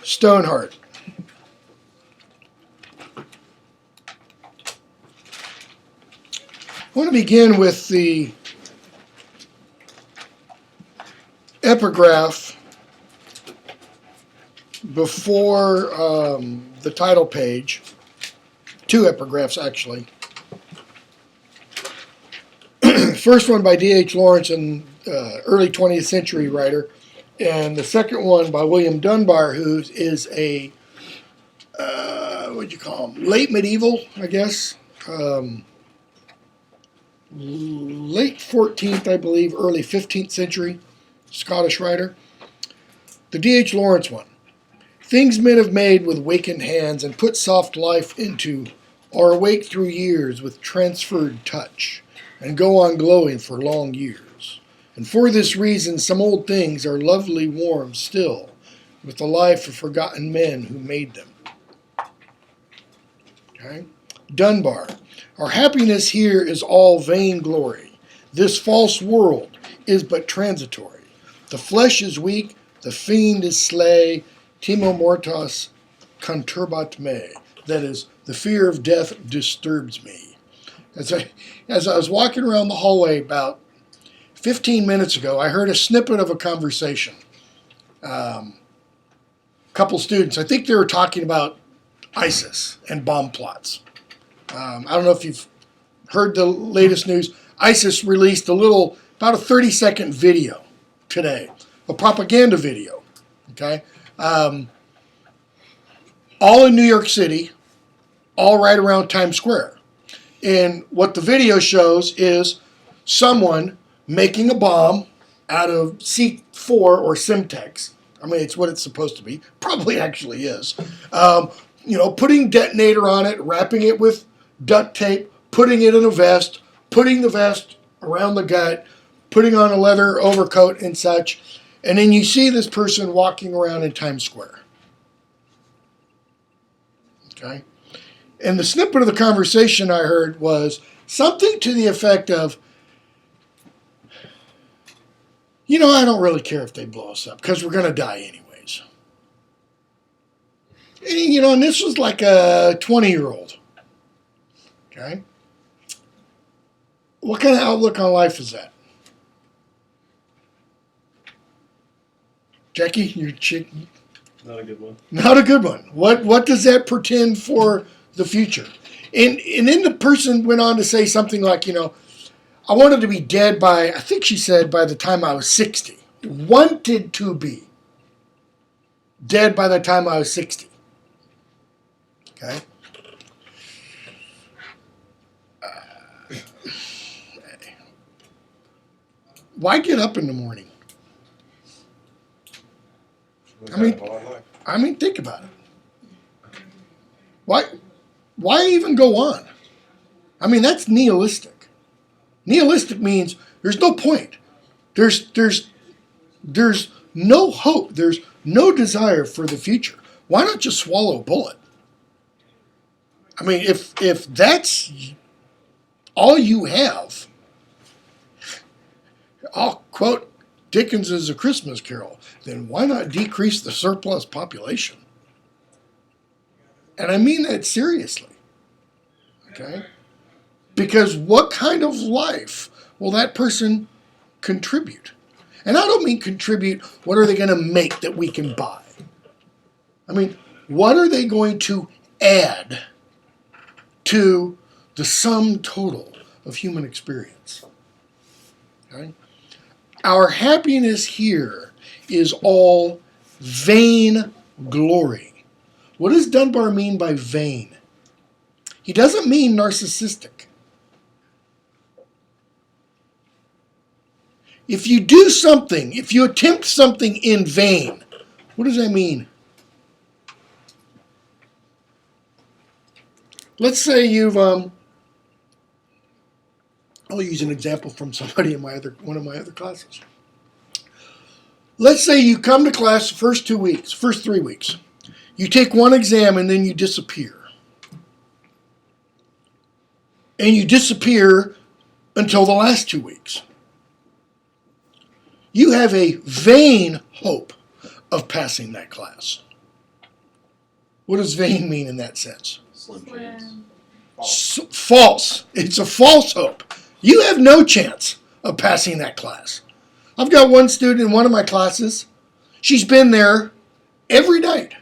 Stoneheart. I want to begin with the epigraph before the title page. Two epigraphs, actually. First one by D.H. Lawrence, an early 20th century writer, and the second one by William Dunbar, who is a, late medieval, I guess. Late 14th, I believe, early 15th century Scottish writer. The D.H. Lawrence one. Things men have made with wakened hands and put soft life into are awake through years with transferred touch and go on glowing for long years. And for this reason some old things are lovely warm still with the life of forgotten men who made them. Okay? Dunbar. Our happiness here is all vain glory. This false world is but transitory. The flesh is weak, the fiend is slay, timo mortas conturbat me. That is, the fear of death disturbs me. As I was walking around the hallway about 15 minutes ago, I heard a snippet of a conversation. Couple students, I think they were talking about ISIS and bomb plots. I don't know if you've heard the latest news. ISIS released about a 30-second video today, a propaganda video, okay? All in New York City, all right around Times Square. And what the video shows is someone making a bomb out of C4 or Simtex. I mean, it's what it's supposed to be. Probably actually is. Putting detonator on it, wrapping it with duct tape, putting it in a vest, putting the vest around the gut, putting on a leather overcoat and such, and then you see this person walking around in Times Square. Okay? And the snippet of the conversation I heard was something to the effect of, I don't really care if they blow us up because we're going to die anyways. And this was like a 20-year-old. Okay? What kind of outlook on life is that? Jackie, your chick? Not a good one. Not a good one. What does that portend for the future? And then the person went on to say something like, I wanted to be dead by, I think she said, by the time I was 60. Wanted to be dead by the time I was 60. Okay? Why get up in the morning? I mean, think about it. Why even go on? I mean, that's nihilistic. Nihilistic means there's no point. There's no hope. There's no desire for the future. Why not just swallow a bullet? I mean, if that's all you have, I'll quote Dickens's A Christmas Carol, then why not decrease the surplus population? And I mean that seriously. Okay? Because what kind of life will that person contribute? And I don't mean contribute, what are they going to make that we can buy? I mean, what are they going to add to the sum total of human experience? Okay? Our happiness here is all vain glory. What does Dunbar mean by vain? He doesn't mean narcissistic. If you do something, if you attempt something in vain, what does that mean? Let's say you've, I'll use an example from somebody in one of my other classes. Let's say you come to class the first 3 weeks. You take one exam and then you disappear. And you disappear until the last 2 weeks. You have a vain hope of passing that class. What does vain mean in that sense? Slim chance. False. It's a false hope. You have no chance of passing that class. I've got one student in one of my classes. She's been there every night.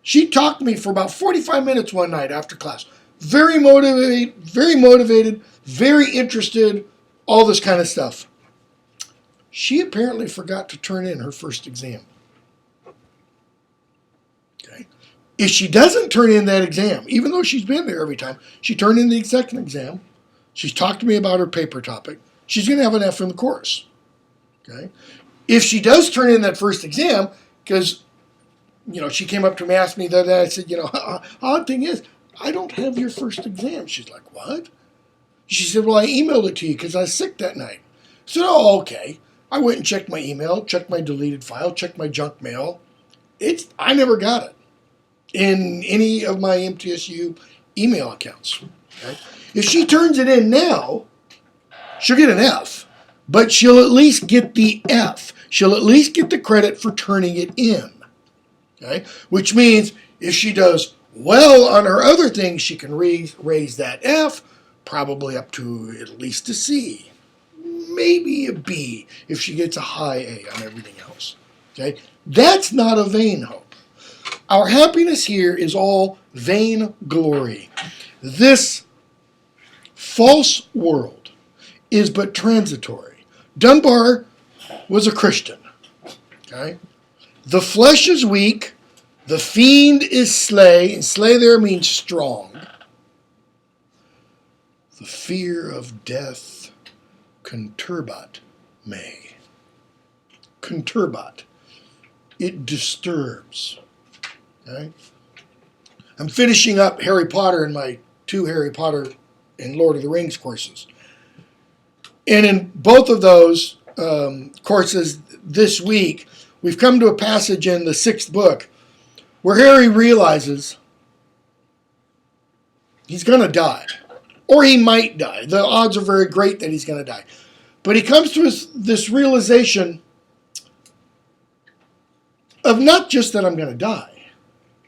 She talked to me for about 45 minutes one night after class. Very motivated, very interested, all this kind of stuff. She apparently forgot to turn in her first exam. Okay. If she doesn't turn in that exam, even though she's been there every time, she turned in the second exam, she's talked to me about her paper topic, she's going to have an F in the course. Okay. If she does turn in that first exam, because she came up to me and asked me that, I said, odd thing is, I don't have your first exam. She's like, what? She said, well, I emailed it to you because I was sick that night. I said, oh, okay. I went and checked my email, checked my deleted file, checked my junk mail. I never got it in any of my MTSU email accounts. Okay? If she turns it in now, she'll get an F, but she'll at least get the F. She'll at least get the credit for turning it in. Okay? Which means if she does well on her other things, she can raise that F, probably up to at least a C, maybe a B if she gets a high A on everything else. Okay? That's not a vain hope. Our happiness here is all vain glory. This false world is but transitory. Dunbar was a Christian. Okay? The flesh is weak, the fiend is slay, and slay there means strong. The fear of death conturbat me. Conturbat. It disturbs. Okay? I'm finishing up Harry Potter in my 2 Harry Potter and Lord of the Rings courses. And in both of those courses this week, we've come to a passage in the 6th book where Harry realizes he's going to die. Or he might die. The odds are very great that he's going to die. But he comes to this realization of not just that I'm going to die,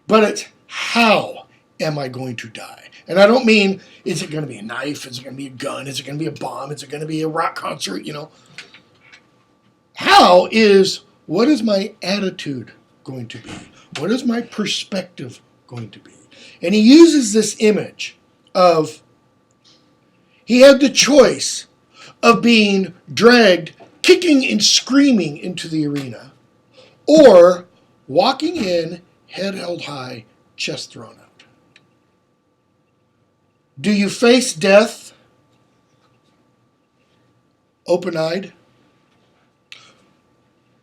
but it's how am I going to die? And I don't mean, is it going to be a knife? Is it going to be a gun? Is it going to be a bomb? Is it going to be a rock concert? How is, what is my attitude going to be? What is my perspective going to be? And he uses this image of, he had the choice of being dragged, kicking and screaming into the arena, or walking in, head held high, chest thrown out. Do you face death open-eyed?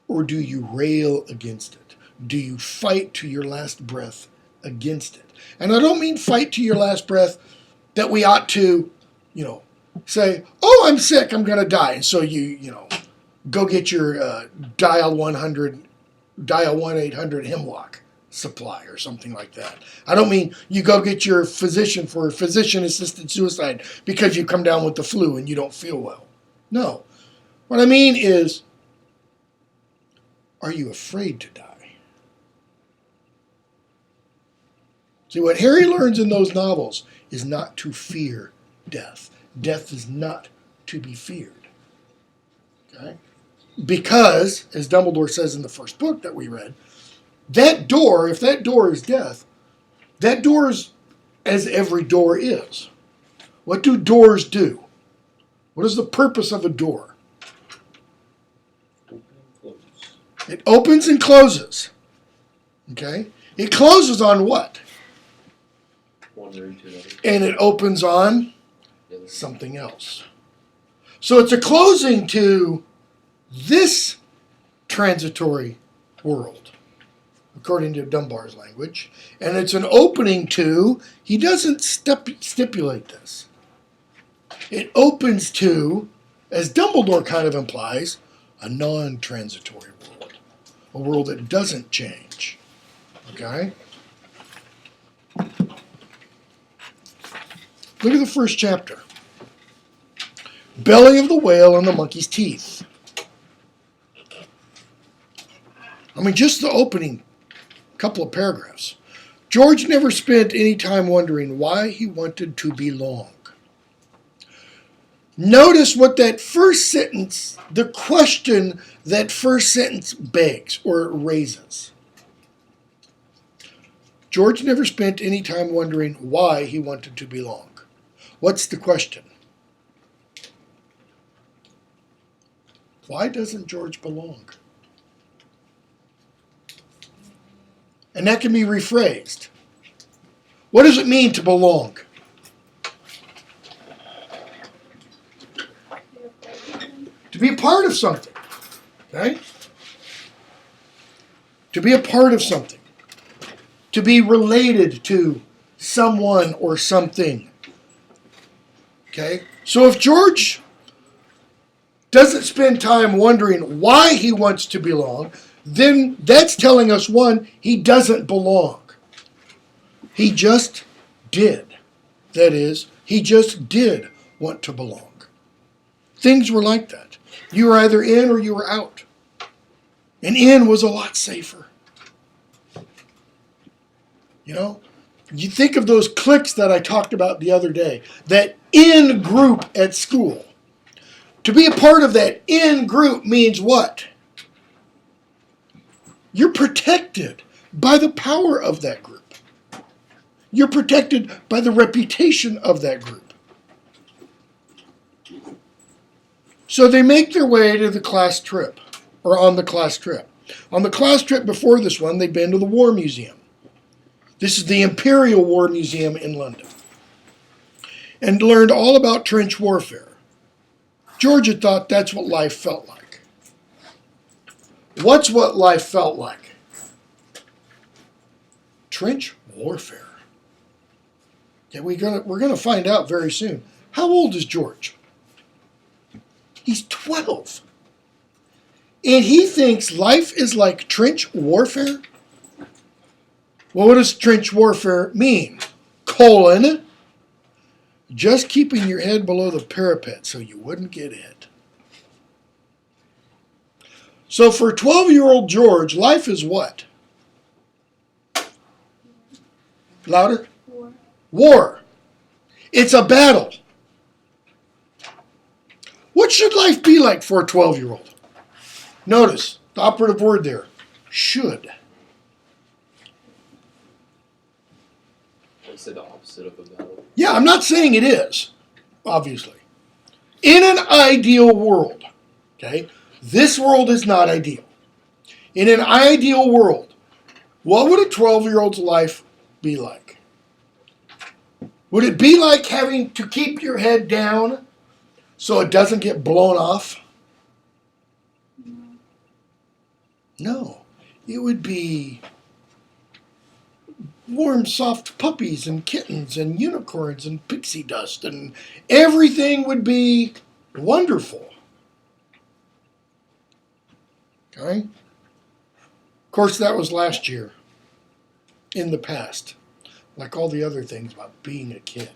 Or do you rail against it? Do you fight to your last breath against it? And I don't mean fight to your last breath that we ought to, say, oh, I'm sick, I'm going to die. And so you go get your dial 1-800 hemlock supply or something like that. I don't mean you go get your physician for physician-assisted suicide because you come down with the flu and you don't feel well. No. What I mean is, are you afraid to die? See, what Harry learns in those novels is not to fear death. Death is not to be feared. Okay? Because, as Dumbledore says in the first book that we read, that door, if that door is death, that door is as every door is. What do doors do? What is the purpose of a door? It opens and closes. Okay? It closes on what? And it opens on something else. So it's a closing to this transitory world, according to Dunbar's language. And it's an opening to, he doesn't stipulate this. It opens to, as Dumbledore kind of implies, a non-transitory world. A world that doesn't change. Okay? Look at the first chapter. Belly of the whale and the monkey's teeth. I mean, just the opening couple of paragraphs. George never spent any time wondering why he wanted to belong. Notice what that first sentence, the question that first sentence begs or raises. George never spent any time wondering why he wanted to belong. What's the question? Why doesn't George belong? And that can be rephrased. What does it mean to belong? To be a part of something. Okay? To be a part of something. To be related to someone or something. Okay? So if George doesn't spend time wondering why he wants to belong, then that's telling us, one, he doesn't belong. He just did. That is, he just did want to belong. Things were like that. You were either in or you were out. And in was a lot safer. You know, you think of those cliques that I talked about the other day, that in group at school. To be a part of that in group means what? You're protected by the power of that group. You're protected by the reputation of that group. So they make their way to the class trip, or on the class trip. On the class trip before this one, they'd been to the War Museum. This is the Imperial War Museum in London. And learned all about trench warfare. George had thought that's what life felt like. What's what life felt like? Trench warfare. Okay, we're gonna find out very soon. How old is George? He's 12. And he thinks life is like trench warfare? Well, what does trench warfare mean? Just keeping your head below the parapet so you wouldn't get hit. So for 12-year-old George, life is what? Louder? War. It's a battle. What should life be like for a 12-year-old? Notice the operative word there. Should. I said the opposite of a battle. Yeah, I'm not saying it is, obviously. In an ideal world, okay, this world is not ideal. In an ideal world, what would a 12-year-old's life be like? Would it be like having to keep your head down so it doesn't get blown off? No. It would be warm, soft puppies and kittens and unicorns and pixie dust, and everything would be wonderful. Okay? Of course, that was last year, in the past, like all the other things about being a kid.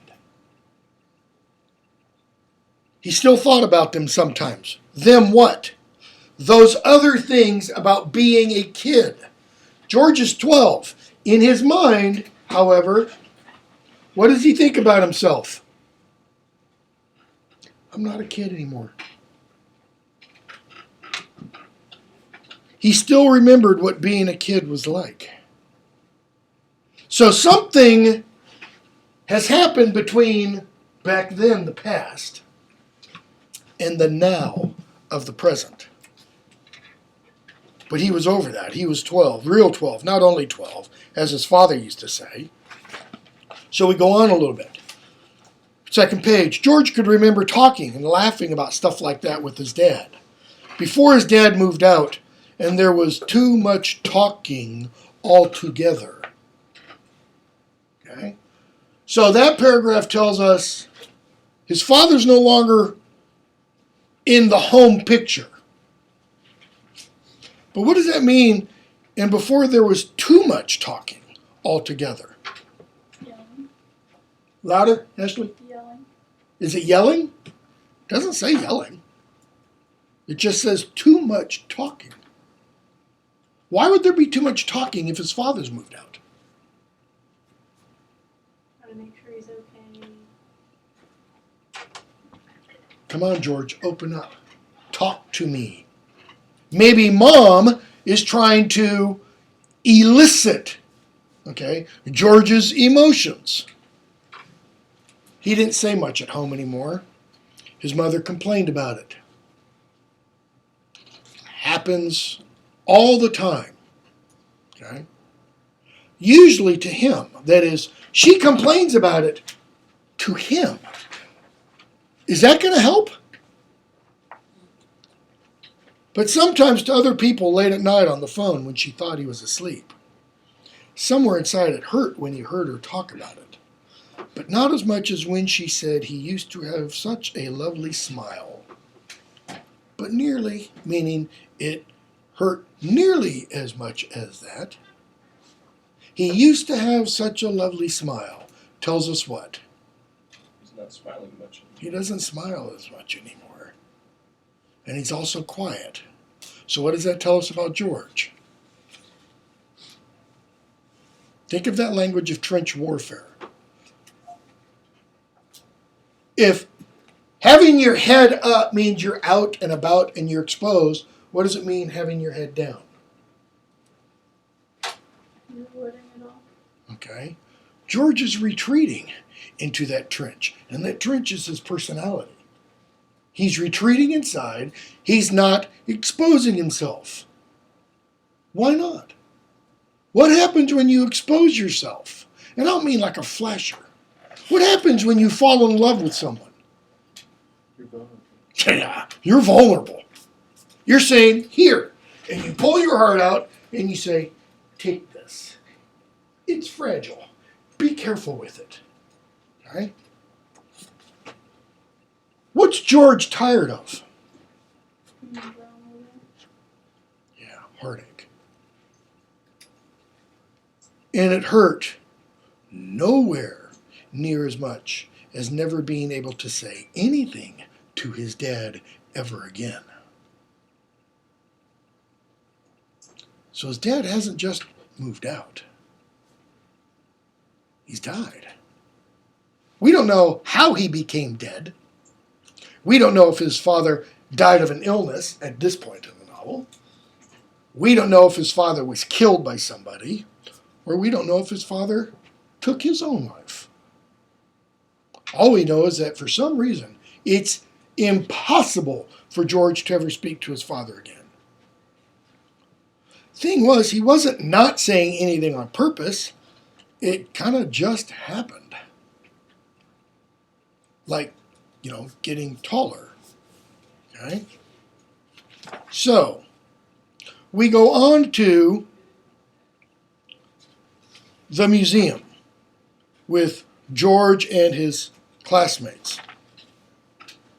He still thought about them sometimes. Them what? Those other things about being a kid. George is 12. In his mind, however, what does he think about himself? I'm not a kid anymore. He still remembered what being a kid was like. So something has happened between back then, the past, and the now of the present. But he was over that. He was 12, real 12, not only 12, as his father used to say. So we go on a little bit. Second page. George could remember talking and laughing about stuff like that with his dad. Before his dad moved out, and there was too much talking altogether. Okay? So that paragraph tells us his father's no longer in the home picture. But what does that mean? And before there was too much talking altogether. Yelling. Louder, Ashley? Yelling. Is it yelling? It doesn't say yelling. It just says too much talking. Why would there be too much talking if his father's moved out? Come on, George, open up. Talk to me. Maybe Mom is trying to elicit, George's emotions. He didn't say much at home anymore. His mother complained about it. Happens all the time. Okay? Usually to him. That is, she complains about it to him. Is that going to help? But sometimes to other people late at night on the phone when she thought he was asleep. Somewhere inside it hurt when he heard her talk about it. But not as much as when she said he used to have such a lovely smile. But nearly, meaning it hurt nearly as much as that. He used to have such a lovely smile. Tells us what? He's not smiling much. He doesn't smile as much anymore. And he's also quiet. So what does that tell us about George? Think of that language of trench warfare. If having your head up means you're out and about and you're exposed, what does it mean having your head down? You're letting it off. Okay. George is retreating into that trench, and that trench is his personality. He's retreating inside. He's not exposing himself. Why not? What happens when you expose yourself? And I don't mean like a flasher. What happens when you fall in love with someone? You're vulnerable. Yeah, you're vulnerable. You're saying, here, and you pull your heart out and you say, take this. It's fragile. Be careful with it. All right? What's George tired of? Yeah, heartache. And it hurt nowhere near as much as never being able to say anything to his dad ever again. So his dad hasn't just moved out. He's died. We don't know how he became dead. We don't know if his father died of an illness at this point in the novel. We don't know if his father was killed by somebody, or we don't know if his father took his own life. All we know is that for some reason, it's impossible for George to ever speak to his father again. Thing was, he wasn't not saying anything on purpose. It kind of just happened. Like, getting taller. Okay? So, we go on to the museum with George and his classmates.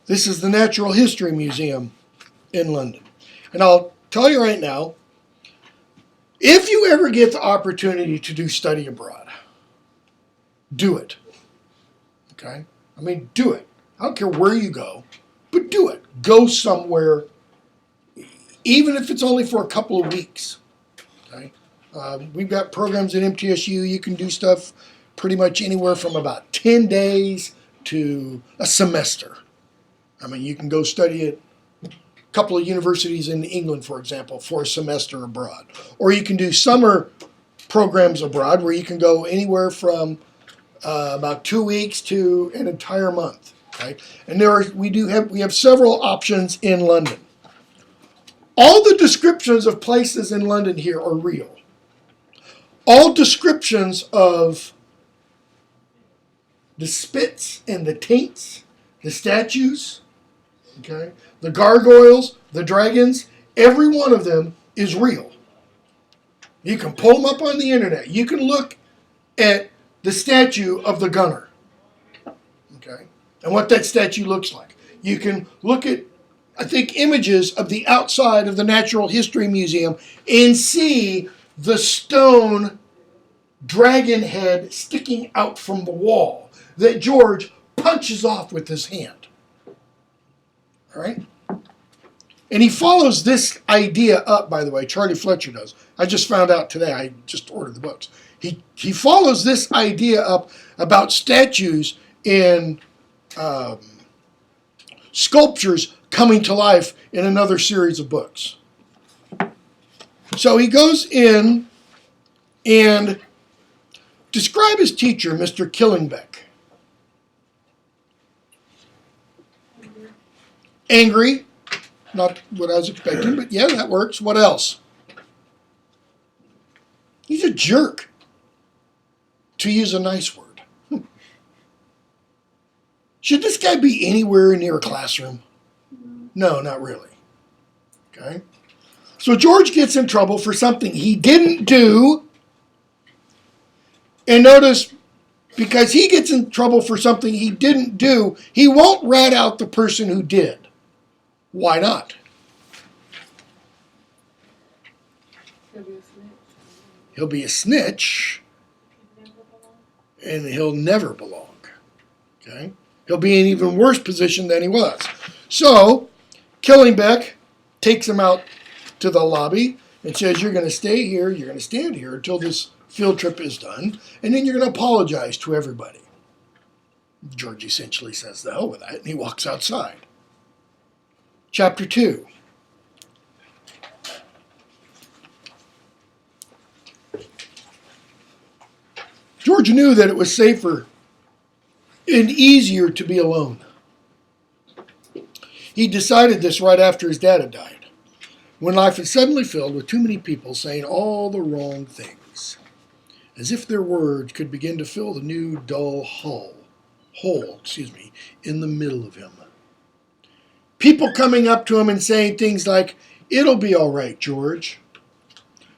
This is the Natural History Museum in London. And I'll tell you right now, if you ever get the opportunity to do study abroad, do it. Okay? Do it. I don't care where you go, but do it. Go somewhere, even if it's only for a couple of weeks. Okay? We've got programs at MTSU. You can do stuff pretty much anywhere from about 10 days to a semester. You can go study at a couple of universities in England, for example, for a semester abroad. Or you can do summer programs abroad where you can go anywhere from about 2 weeks to an entire month. Okay? And we have several options in London. All the descriptions of places in London here are real. All descriptions of the spits and the taints, the statues, okay, the gargoyles, the dragons, every one of them is real. You can pull them up on the internet. You can look at the statue of the gunner, okay, and what that statue looks like. You can look at, images of the outside of the Natural History Museum and see the stone dragon head sticking out from the wall that George punches off with his hand. All right? And he follows this idea up, by the way. Charlie Fletcher does. I just found out today. I just ordered the books. He follows this idea up about statues in sculptures coming to life in another series of books. So he goes in and describe his teacher, Mr. Killingbeck. Angry. Not what I was expecting, but yeah, that works. What else? He's a jerk, to use a nice word. Should this guy be anywhere near a classroom? No, not really. Okay? So George gets in trouble for something he didn't do. And notice, because he gets in trouble for something he didn't do, he won't rat out the person who did. Why not? He'll be a snitch, and he'll never belong. Okay? He'll be in an even worse position than he was. So, Killingbeck takes him out to the lobby and says, you're going to stay here, you're going to stand here until this field trip is done, and then you're going to apologize to everybody. George essentially says, the hell with that, and he walks outside. Chapter 2. George knew that it was safer and easier to be alone. He decided this right after his dad had died, when life is suddenly filled with too many people saying all the wrong things, as if their words could begin to fill the new dull hole in the middle of him. People coming up to him and saying things like, it'll be all right, George.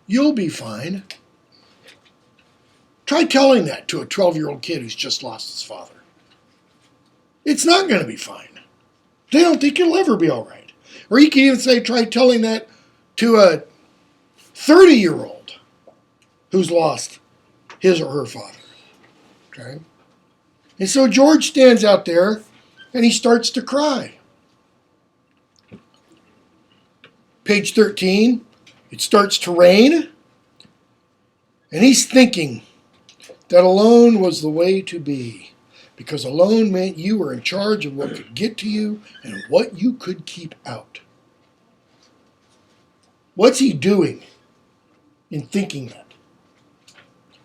You'll be fine. Try telling that to a 12-year-old kid who's just lost his father. It's not going to be fine. They don't think it'll ever be all right. Or you can even say, try telling that to a 30-year-old who's lost his or her father. Okay? And so George stands out there and he starts to cry. Page 13, it starts to rain, and he's thinking that alone was the way to be, because alone meant you were in charge of what could get to you and what you could keep out. What's he doing in thinking that?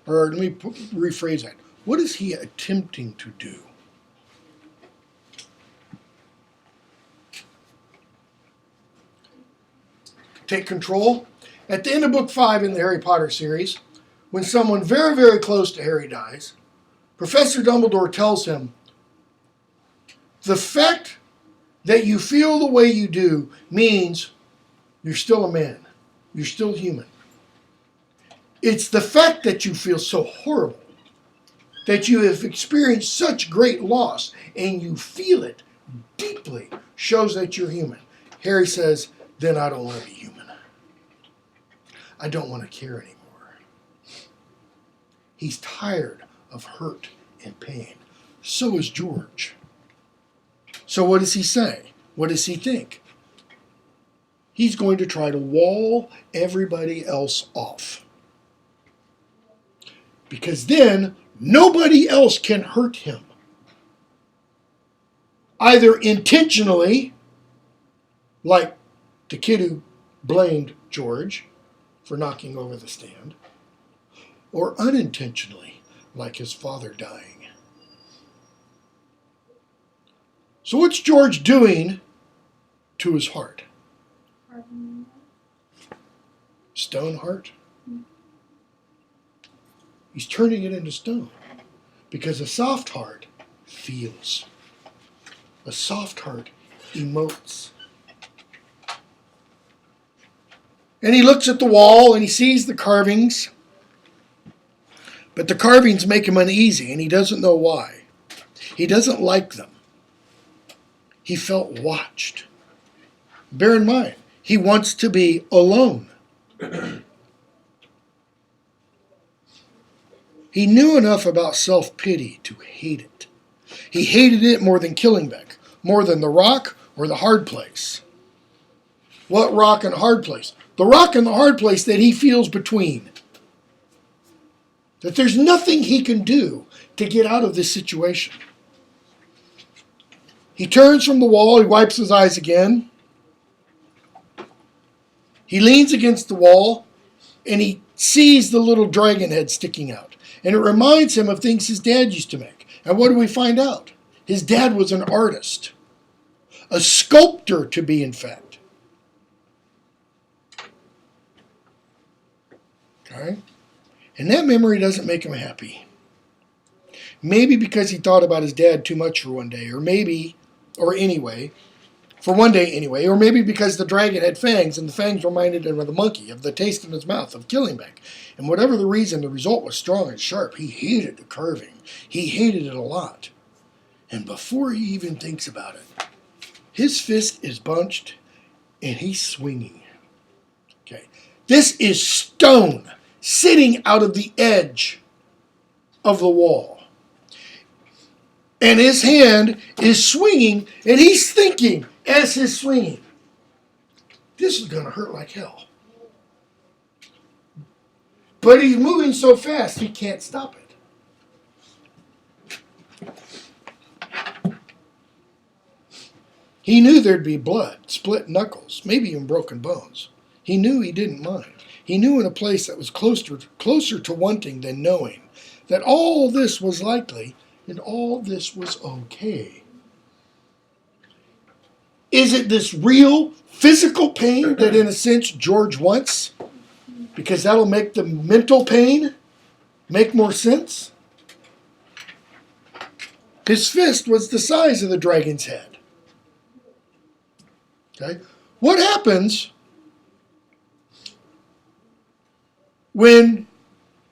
Or let me rephrase that. What is he attempting to do? Take control. At the end of book 5 in the Harry Potter series, when someone very, very close to Harry dies, Professor Dumbledore tells him, the fact that you feel the way you do means you're still a man. You're still human. It's the fact that you feel so horrible, that you have experienced such great loss, and you feel it deeply, shows that you're human. Harry says, then I don't want to be human. I don't want to care anymore. He's tired of hurt and pain. So is George. So what does he say? What does he think? He's going to try to wall everybody else off. Because then nobody else can hurt him. Either intentionally, like the kid who blamed George for knocking over the stand, or unintentionally, like his father dying. So what's George doing to his heart? Stoneheart? He's turning it into stone. Because a soft heart feels. A soft heart emotes. And he looks at the wall and he sees the carvings. But the carvings make him uneasy and he doesn't know why. He doesn't like them. He felt watched. Bear in mind, he wants to be alone. He knew enough about self-pity to hate it. He hated it more than Killingbeck, more than the rock or the hard place. What rock and hard place? The rock and the hard place that he feels between. That there's nothing he can do to get out of this situation. He turns from the wall. He wipes his eyes again. He leans against the wall, and he sees the little dragon head sticking out. And it reminds him of things his dad used to make. And what do we find out? His dad was an artist. A sculptor, to be in fact. Okay? And that memory doesn't make him happy. Maybe because he thought about his dad too much for one day, or maybe, or anyway, for one day anyway, or maybe because the dragon had fangs, and the fangs reminded him of the monkey, of the taste in his mouth, of killing back. And whatever the reason, the result was strong and sharp. He hated the carving. He hated it a lot. And before he even thinks about it, his fist is bunched, and he's swinging. Okay, this is stone sitting out of the edge of the wall. And his hand is swinging, and he's thinking as he's swinging, this is going to hurt like hell. But he's moving so fast, he can't stop it. He knew there'd be blood, split knuckles, maybe even broken bones. He knew he didn't mind. He knew in a place that was closer to wanting than knowing that all this was likely and all this was okay. Is it this real physical pain that in a sense George wants? Because that'll make the mental pain make more sense? His fist was the size of the dragon's head. Okay? What happens when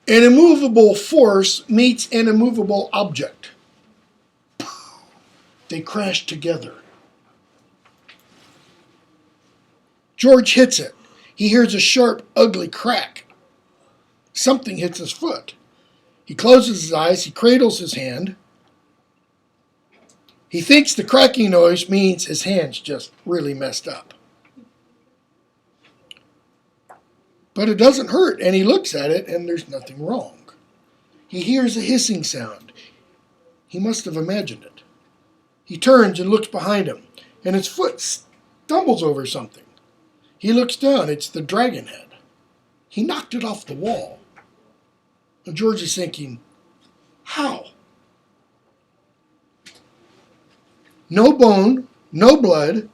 an immovable force meets an immovable object? They crash together. George hits it. He hears a sharp, ugly crack. Something hits his foot. He closes his eyes. He cradles his hand. He thinks the cracking noise means his hand's just really messed up. But it doesn't hurt, and he looks at it, and there's nothing wrong. He hears a hissing sound. He must have imagined it. He turns and looks behind him, and his foot stumbles over something. He looks down. It's the dragon head. He knocked it off the wall. And George is thinking, how? No bone, no blood.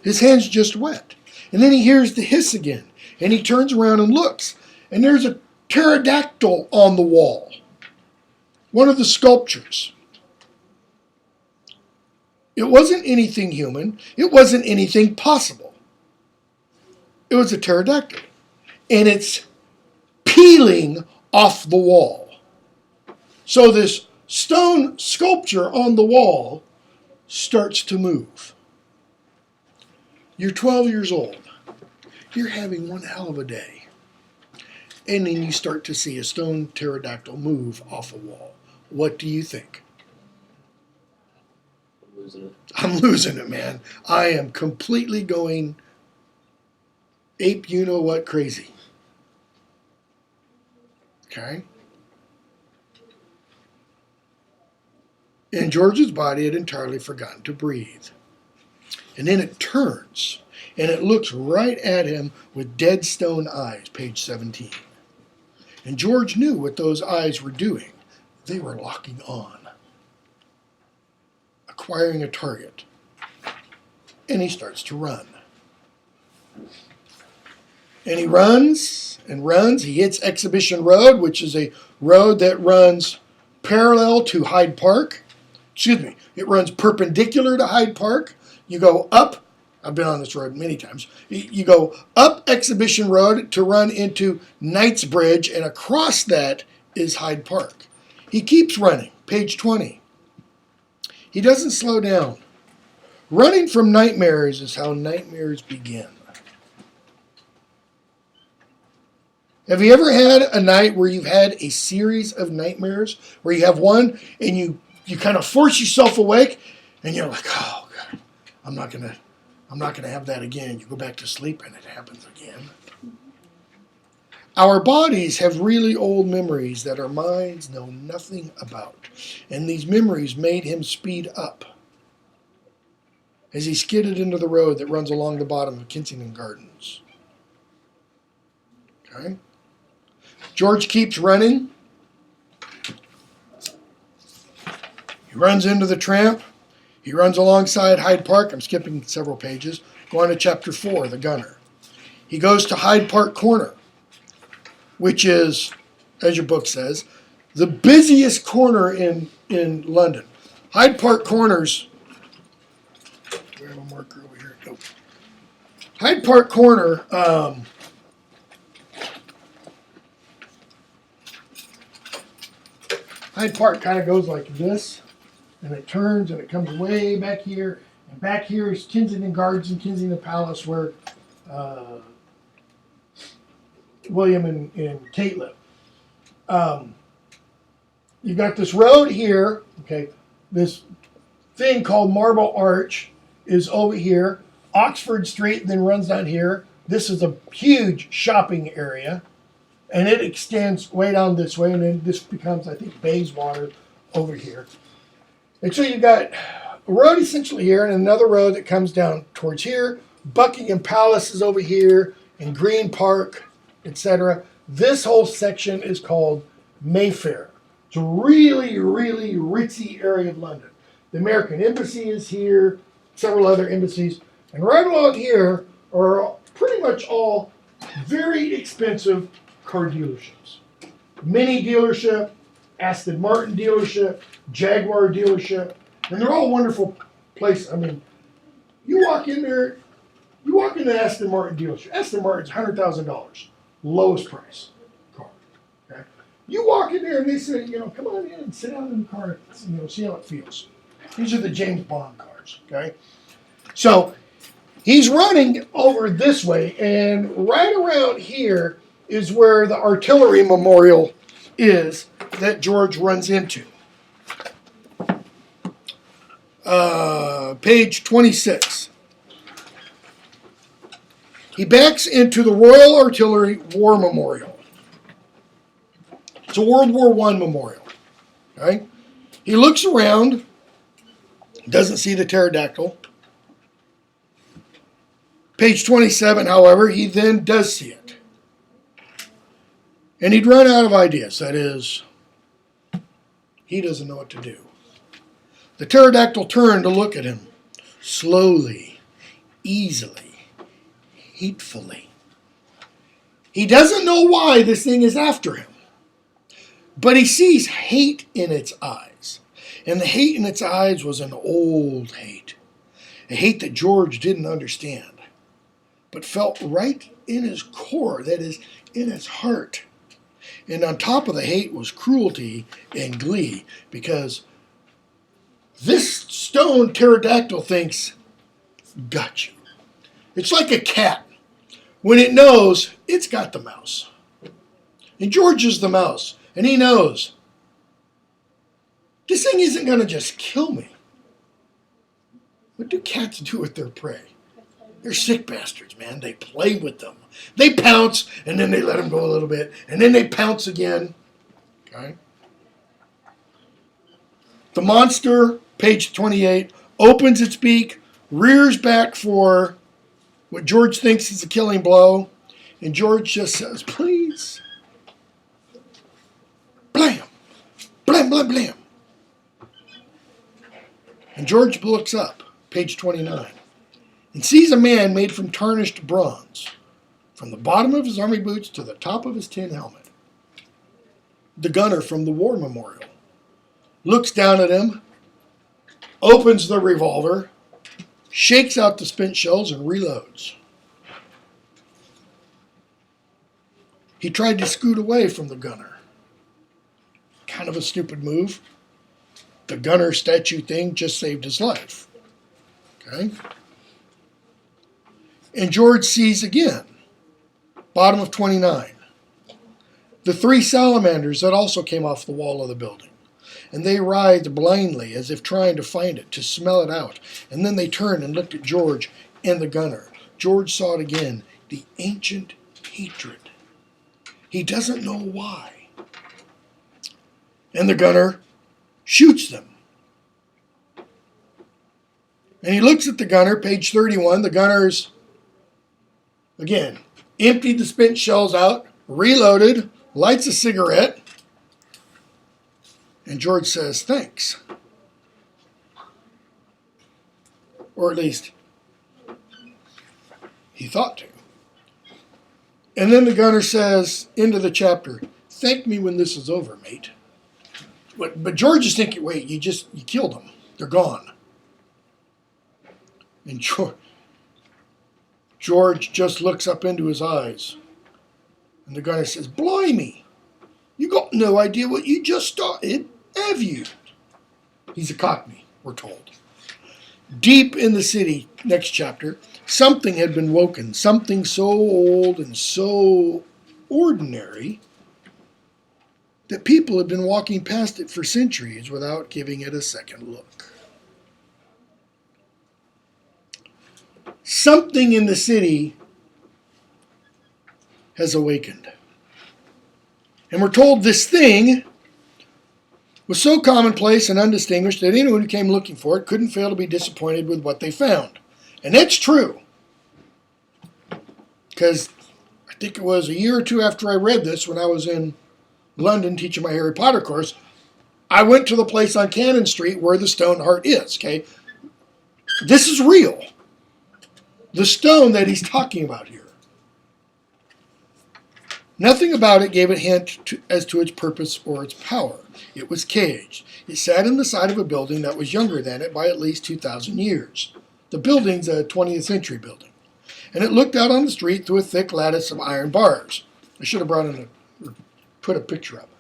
His hand's just wet. And then he hears the hiss again. And he turns around and looks. And there's a pterodactyl on the wall. One of the sculptures. It wasn't anything human. It wasn't anything possible. It was a pterodactyl. And it's peeling off the wall. So this stone sculpture on the wall starts to move. You're 12 years old. You're having one hell of a day. And then you start to see a stone pterodactyl move off a wall. What do you think? I'm losing it. I'm losing it, man. I am completely going ape you know what crazy. Okay? And George's body had entirely forgotten to breathe. And then it turns, and it looks right at him with dead stone eyes, page 17. And George knew what those eyes were doing. They were locking on, acquiring a target. And he starts to run. And he runs and runs. He hits Exhibition Road, which is a road that runs parallel to Hyde Park. Excuse me, it runs perpendicular to Hyde Park. You go up, I've been on this road many times. You go up Exhibition Road to run into Knightsbridge, and across that is Hyde Park. He keeps running, page 20. He doesn't slow down. Running from nightmares is how nightmares begin. Have you ever had a night where you've had a series of nightmares, where you have one and you kind of force yourself awake and you're like, oh God, I'm not gonna have that again. You go back to sleep and it happens again. Our bodies have really old memories that our minds know nothing about. And these memories made him speed up. as he skidded into the road that runs along the bottom of Kensington Gardens. Okay. George keeps running. He runs into the tramp. He runs alongside Hyde Park. I'm skipping several pages. Going to chapter 4, the gunner. He goes to Hyde Park Corner, which is, as your book says, the busiest corner in London. Hyde Park Corners. Do I have a marker over here? Nope. Hyde Park Corner. Hyde Park kind of goes like this, and it turns and it comes way back here. And back here is Kensington Gardens and Kensington Palace, where William and Kate live. You've got this road here, okay, this thing called Marble Arch is over here. Oxford Street then runs down here. This is a huge shopping area, and it extends way down this way, and then this becomes, I think, Bayswater over here. And so you've got a road essentially here, and another road that comes down towards here. Buckingham Palace is over here, and Green Park, etc. This whole section is called Mayfair. It's a really, really ritzy area of London. The American Embassy is here, several other embassies, and right along here are pretty much all very expensive car dealerships. Mini dealership, Aston Martin dealership, Jaguar dealership, and they're all wonderful places. I mean, you walk in there, you walk into the Aston Martin dealership. Aston Martin's $100,000, lowest price car. Okay? You walk in there and they say, come on in and sit down in the car, see how it feels. These are the James Bond cars. Okay, so he's running over this way, and right around here is where the artillery memorial is that George runs into. Page 26. He backs into the Royal Artillery War Memorial. It's a World War I memorial. Okay? He looks around, doesn't see the pterodactyl. Page 27, however, he then does see it. And he'd run out of ideas. That is, he doesn't know what to do. The pterodactyl turned to look at him, slowly, easily, hatefully. He doesn't know why this thing is after him, but he sees hate in its eyes. And the hate in its eyes was an old hate, a hate that George didn't understand, but felt right in his core, that is, in his heart. And on top of the hate was cruelty and glee, because this stone pterodactyl thinks, got you. It's like a cat when it knows it's got the mouse. And George is the mouse, and he knows this thing isn't going to just kill me. What do cats do with their prey? They're sick bastards, man. They play with them. They pounce, and then they let them go a little bit, and then they pounce again. Okay? The monster, page 28, opens its beak, rears back for what George thinks is a killing blow, and George just says, please. Blam! Blam, blam, blam. And George looks up, page 29, and sees a man made from tarnished bronze, from the bottom of his army boots to the top of his tin helmet. The gunner from the war memorial looks down at him, opens the revolver, shakes out the spent shells, and reloads. He tried to scoot away from the gunner. Kind of a stupid move. The gunner statue thing just saved his life. Okay? And George sees again, bottom of 29, the three salamanders that also came off the wall of the building. And they writhed blindly as if trying to find it, to smell it out. And then they turned and looked at George and the gunner. George saw it again, the ancient hatred. He doesn't know why. And the gunner shoots them. And he looks at the gunner, page 31. The gunner's, again, emptied the spent shells out, reloaded, lights a cigarette, and George says, thanks. Or at least, he thought to. And then the gunner says, into the chapter, thank me when this is over, mate. But George is thinking, wait, you killed them. They're gone. And George just looks up into his eyes. And the gunner says, blimey, you got no idea what you just started, have you? He's a Cockney, we're told. Deep in the city, next chapter, something had been woken, something so old and so ordinary that people had been walking past it for centuries without giving it a second look. Something in the city has awakened. And we're told this thing was so commonplace and undistinguished that anyone who came looking for it couldn't fail to be disappointed with what they found. And that's true. Because I think it was a year or two after I read this, when I was in London teaching my Harry Potter course, I went to the place on Cannon Street where the Stoneheart is, okay? This is real. The stone that he's talking about here. Nothing about it gave a hint as to its purpose or its power. It was caged. It sat in the side of a building that was younger than it by at least 2,000 years. The building's a 20th century building. And it looked out on the street through a thick lattice of iron bars. I should have put a picture up.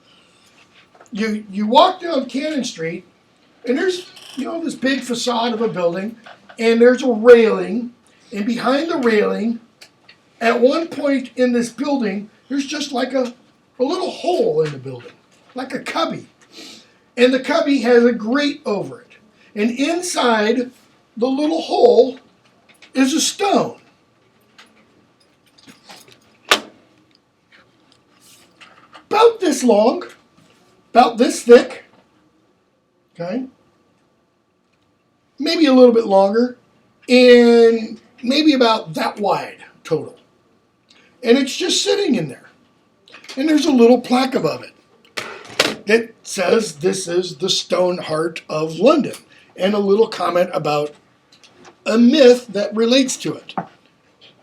You walk down Cannon Street, and there's this big facade of a building, and there's a railing, and behind the railing, at one point in this building, there's just like a little hole in the building, like a cubby. And the cubby has a grate over it. And inside the little hole is a stone. About this long, about this thick, okay? Maybe a little bit longer, and maybe about that wide total. And it's just sitting in there. And there's a little plaque above it that says this is the Stoneheart of London. And a little comment about a myth that relates to it.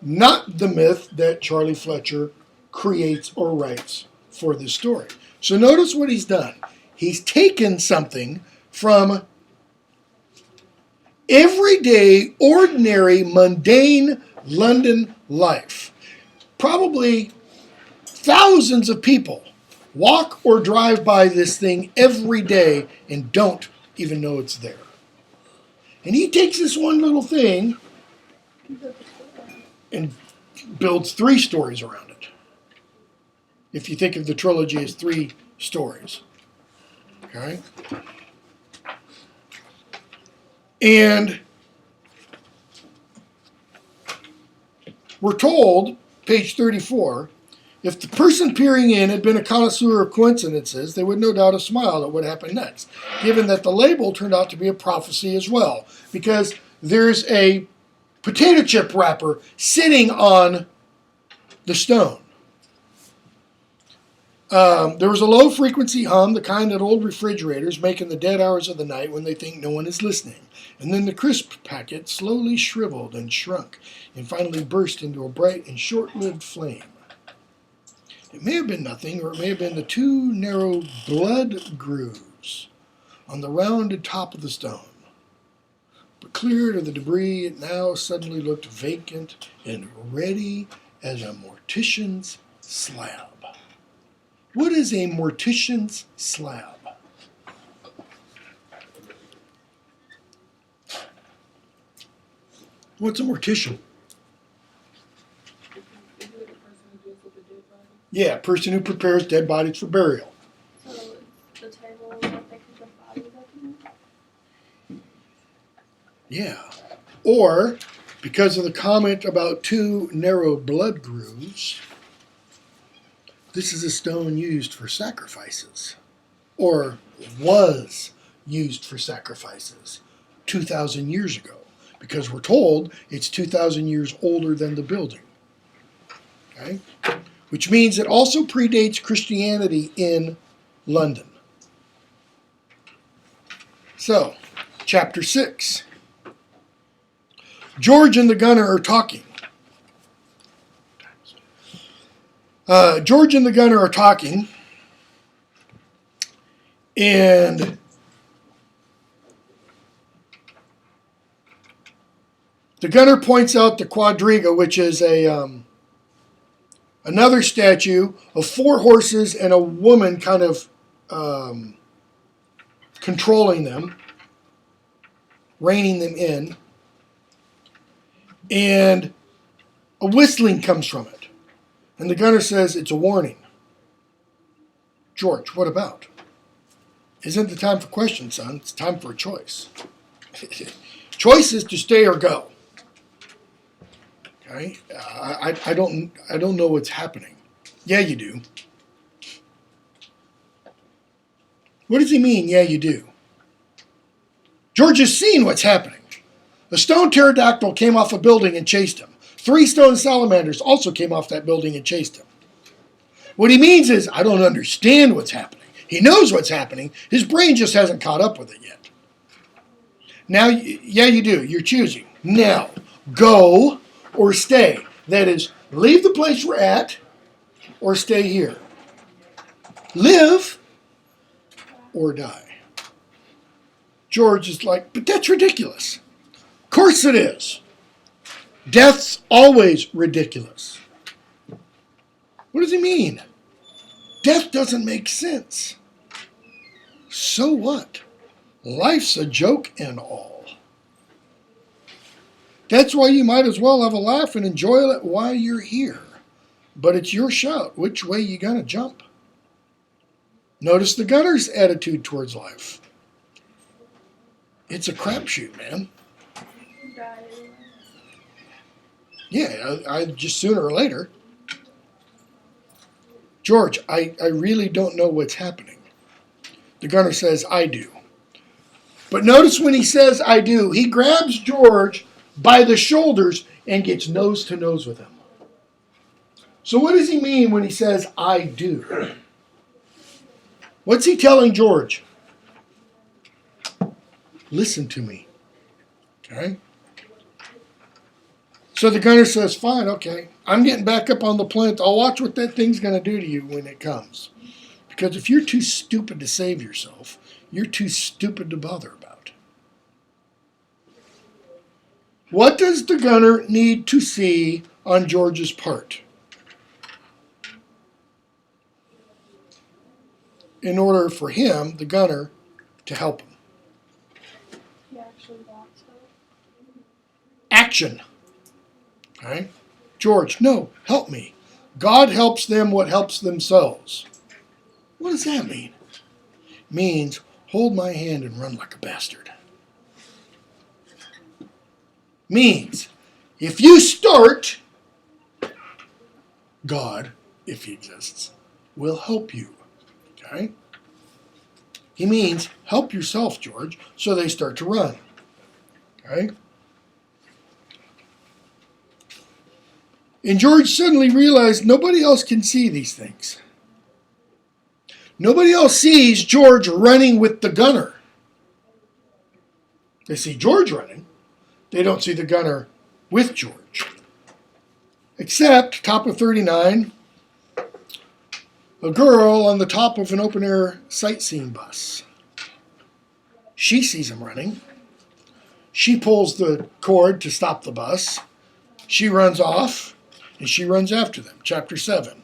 Not the myth that Charlie Fletcher creates or writes for this story. So notice what he's done. He's taken something from everyday, ordinary, mundane London life. Probably thousands of people walk or drive by this thing every day and don't even know it's there. And he takes this one little thing and builds 3 stories around it. If you think of the trilogy as 3 stories. Okay? And we're told, page 34, if the person peering in had been a connoisseur of coincidences, they would no doubt have smiled at what happened next, given that the label turned out to be a prophecy as well, because there's a potato chip wrapper sitting on the stone. There was a low-frequency hum, the kind that old refrigerators make in the dead hours of the night when they think no one is listening. And then the crisp packet slowly shriveled and shrunk and finally burst into a bright and short-lived flame. It may have been nothing, or it may have been the 2 narrow blood grooves on the rounded top of the stone. But cleared of the debris, it now suddenly looked vacant and ready as a mortician's slab. What is a mortician's slab? What's a mortician? Yeah, a person who prepares dead bodies for burial. So it's the table that they cook the bodies up in? Yeah. Or, because of the comment about 2 narrow blood grooves, this is a stone used for sacrifices. Or was used for sacrifices 2,000 years ago. because we're told it's 2,000 years older than the building. Okay? Which means it also predates Christianity in London. So, chapter 6. George and the gunner are talking. George and the gunner are talking, and the gunner points out the quadriga, which is another statue of 4 horses and a woman kind of controlling them, reining them in, and a whistling comes from it. And the gunner says, it's a warning. George, what about? Isn't the time for questions, son. It's time for a choice. Choice is to stay or go. Okay? I don't know what's happening. Yeah, you do. What does he mean, yeah, you do? George has seen what's happening. A stone pterodactyl came off a building and chased him. 3 stone salamanders also came off that building and chased him. What he means is, I don't understand what's happening. He knows what's happening. His brain just hasn't caught up with it yet. Now, yeah, you do. You're choosing. Now, go or stay. That is, leave the place we're at or stay here. Live or die. George is like, but that's ridiculous. Of course it is. Death's always ridiculous. What does he mean? Death doesn't make sense. So what? Life's a joke and all. That's why you might as well have a laugh and enjoy it while you're here. But it's your shout. Which way you gonna jump? Notice the gunner's attitude towards life. It's a crapshoot, man. Yeah, I just sooner or later. George, I really don't know what's happening. The gunner says, I do. But notice when he says, I do, he grabs George by the shoulders and gets nose to nose with him. So what does he mean when he says, I do? What's he telling George? Listen to me. Okay? So the gunner says, fine, okay. I'm getting back up on the plinth. I'll watch what that thing's going to do to you when it comes. Because if you're too stupid to save yourself, you're too stupid to bother about. What does the gunner need to see on George's part in order for him, the gunner, to help him? He actually wants help. Action. Okay? George, no, help me. God helps them what helps themselves. What does that mean? It means hold my hand and run like a bastard. Means if you start, God, if he exists, will help you. Okay? He means help yourself, George, so they start to run. Okay? And George suddenly realized nobody else can see these things. Nobody else sees George running with the gunner. They see George running. They don't see the gunner with George. Except, top of 39, a girl on the top of an open-air sightseeing bus. She sees him running. She pulls the cord to stop the bus. She runs off. And she runs after them. Chapter 7.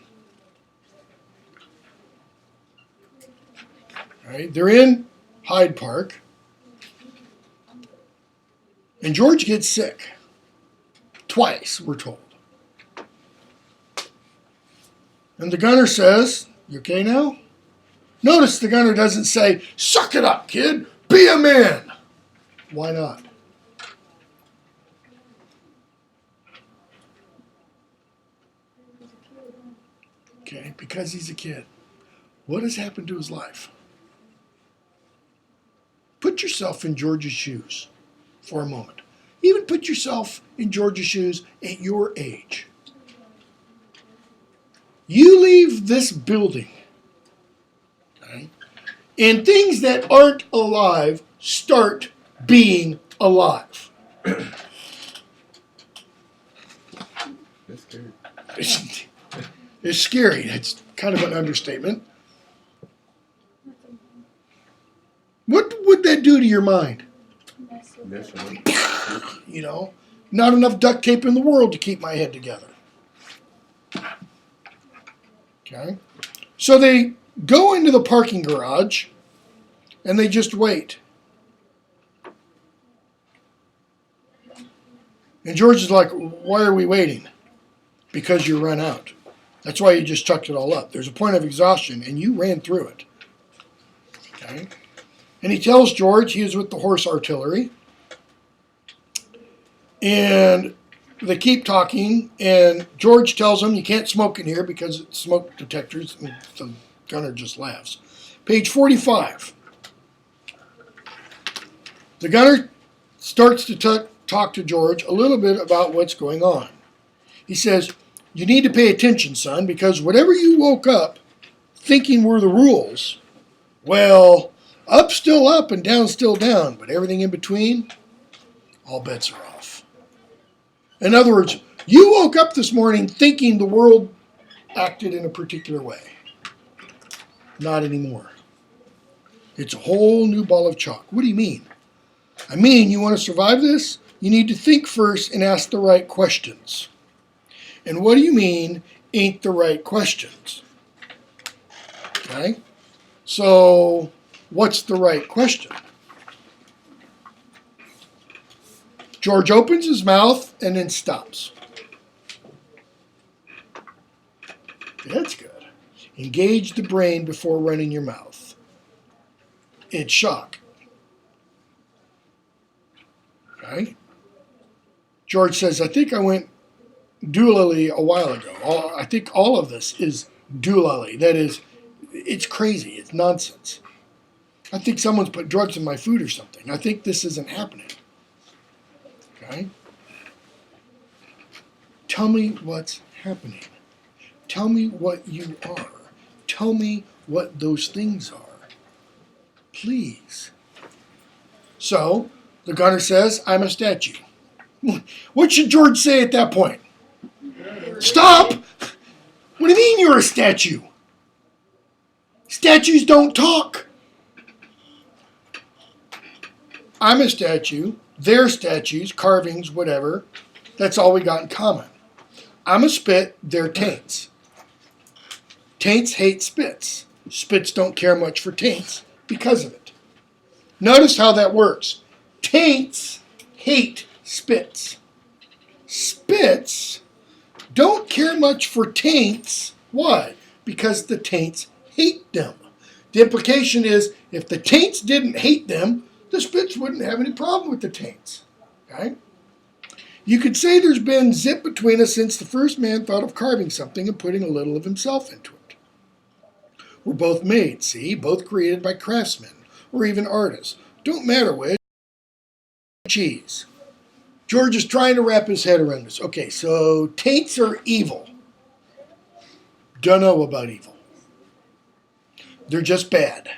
All right, they're in Hyde Park. And George gets sick. Twice, we're told. And the gunner says, you okay now? Notice the gunner doesn't say, suck it up, kid. Be a man. Why not? Okay, because he's a kid. What has happened to his life? Put yourself in George's shoes for a moment. Even put yourself in George's shoes at your age. You leave this building, okay, and things that aren't alive start being alive. That's scary. It's scary. It's kind of an understatement. What would that do to your mind? Mess with Mess it. with it. You know, not enough duct tape in the world to keep my head together. Okay. So they go into the parking garage and they just wait. And George is like, why are we waiting? Because you run out. That's why you just chucked it all up. There's a point of exhaustion and you ran through it. Okay. And he tells George he is with the horse artillery. And they keep talking, and George tells him you can't smoke in here because it's smoke detectors, and the gunner just laughs. Page 45. The gunner starts to talk to George a little bit about what's going on. He says, you need to pay attention, son, because whatever you woke up thinking were the rules, well, up's still up and down's still down, but everything in between, all bets are off. In other words, you woke up this morning thinking the world acted in a particular way. Not anymore. It's a whole new ball of chalk. What do you mean? I mean, you want to survive this? You need to think first and ask the right questions. And what do you mean, ain't the right questions? Okay? So, what's the right question? George opens his mouth and then stops. That's good. Engage the brain before running your mouth. It's shock. Okay? George says, I think I went doolally a while ago. I think all of this is doolally. That is, it's crazy. It's nonsense. I think someone's put drugs in my food or something. I think this isn't happening. Okay? Tell me what's happening. Tell me what you are. Tell me what those things are. Please. So, the gunner says, I'm a statue. What should George say at that point? Stop! What do you mean you're a statue? Statues don't talk. I'm a statue. They're statues, carvings, whatever. That's all we got in common. I'm a spit. They're taints. Taints hate spits. Spits don't care much for taints because of it. Notice how that works. Taints hate spits. Spits don't care much for taints. Why? Because the taints hate them. The implication is if the taints didn't hate them, the spits wouldn't have any problem with the taints. Okay? You could say there's been zip between us since the first man thought of carving something and putting a little of himself into it. We're both made, see? Both created by craftsmen or even artists. Don't matter which. Cheese. George is trying to wrap his head around this. Okay, so taints are evil. Don't know about evil. They're just bad.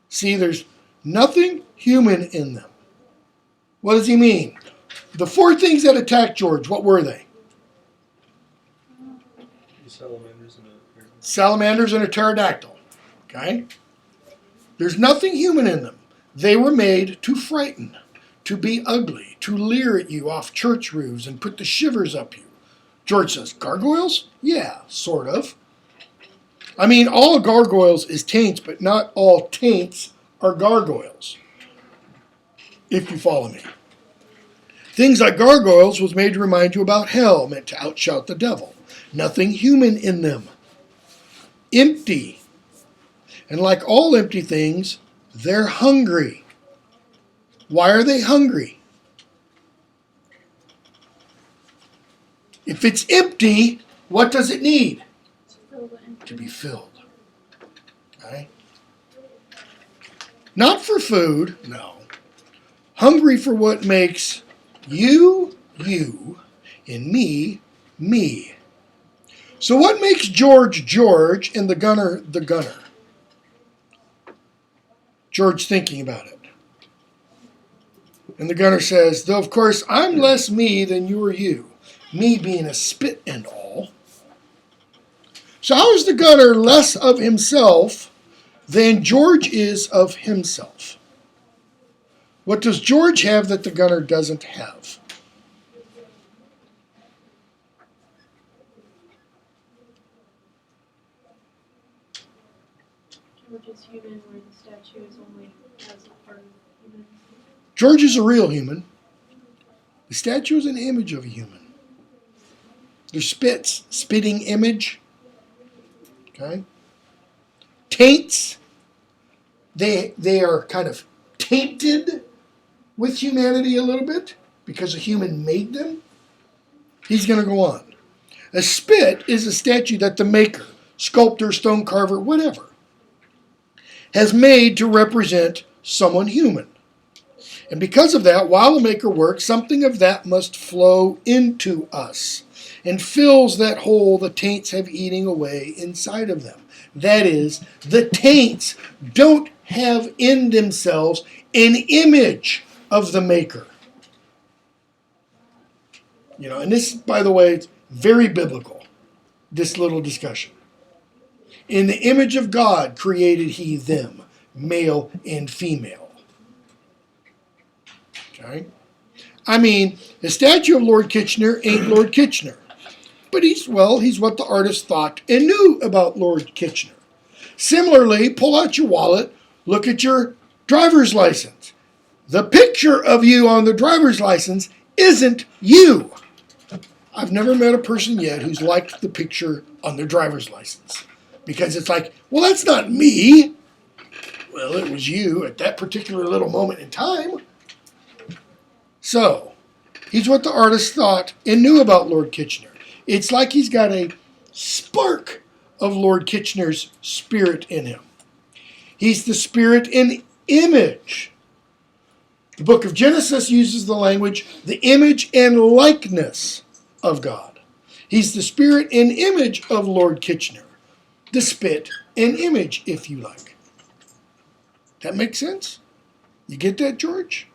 See, there's nothing human in them. What does he mean? The four things that attacked George, what were they? Salamanders and a pterodactyl. Okay? There's nothing human in them. They were made to frighten, to be ugly, to leer at you off church roofs and put the shivers up you. George says, gargoyles? Yeah, sort of. I mean, all gargoyles is taints, but not all taints are gargoyles. If you follow me. Things like gargoyles was made to remind you about hell, meant to outshout the devil. Nothing human in them. Empty. And like all empty things, they're hungry. Why are they hungry? If it's empty, what does it need? To be filled. Okay? Not for food, no. hungry for what makes you, you, and me, me. So what makes George, George, and the gunner, the gunner? George thinking about it. And the gunner says, though of course I'm less me than you or you, me being a spit and all. So how is the gunner less of himself than George is of himself? What does George have that the gunner doesn't have? George is human, where the statue is only as a part of human. George is a real human. The statue is an image of a human. They're spitting image. Okay? Taints. They are kind of tainted with humanity a little bit because a human made them. He's going to go on. A spit is a statue that the maker, sculptor, stone carver, whatever, has made to represent someone human. And because of that, while the maker works, something of that must flow into us and fills that hole the taints have eating away inside of them. That is, the taints don't have in themselves an image of the maker. You know, and this, by the way, is very biblical, this little discussion. In the image of God created he them, male and female. Okay? I mean, the statue of Lord Kitchener ain't Lord Kitchener. But he's what the artist thought and knew about Lord Kitchener. Similarly, pull out your wallet, look at your driver's license. The picture of you on the driver's license isn't you. I've never met a person yet who's liked the picture on their driver's license. Because it's like, well, that's not me. Well, it was you at that particular little moment in time. So, he's what the artist thought and knew about Lord Kitchener. It's like he's got a spark of Lord Kitchener's spirit in him. He's the spirit and image. The book of Genesis uses the language, the image and likeness of God. He's the spirit and image of Lord Kitchener. The spit and image, if you like. That makes sense? You get that, George?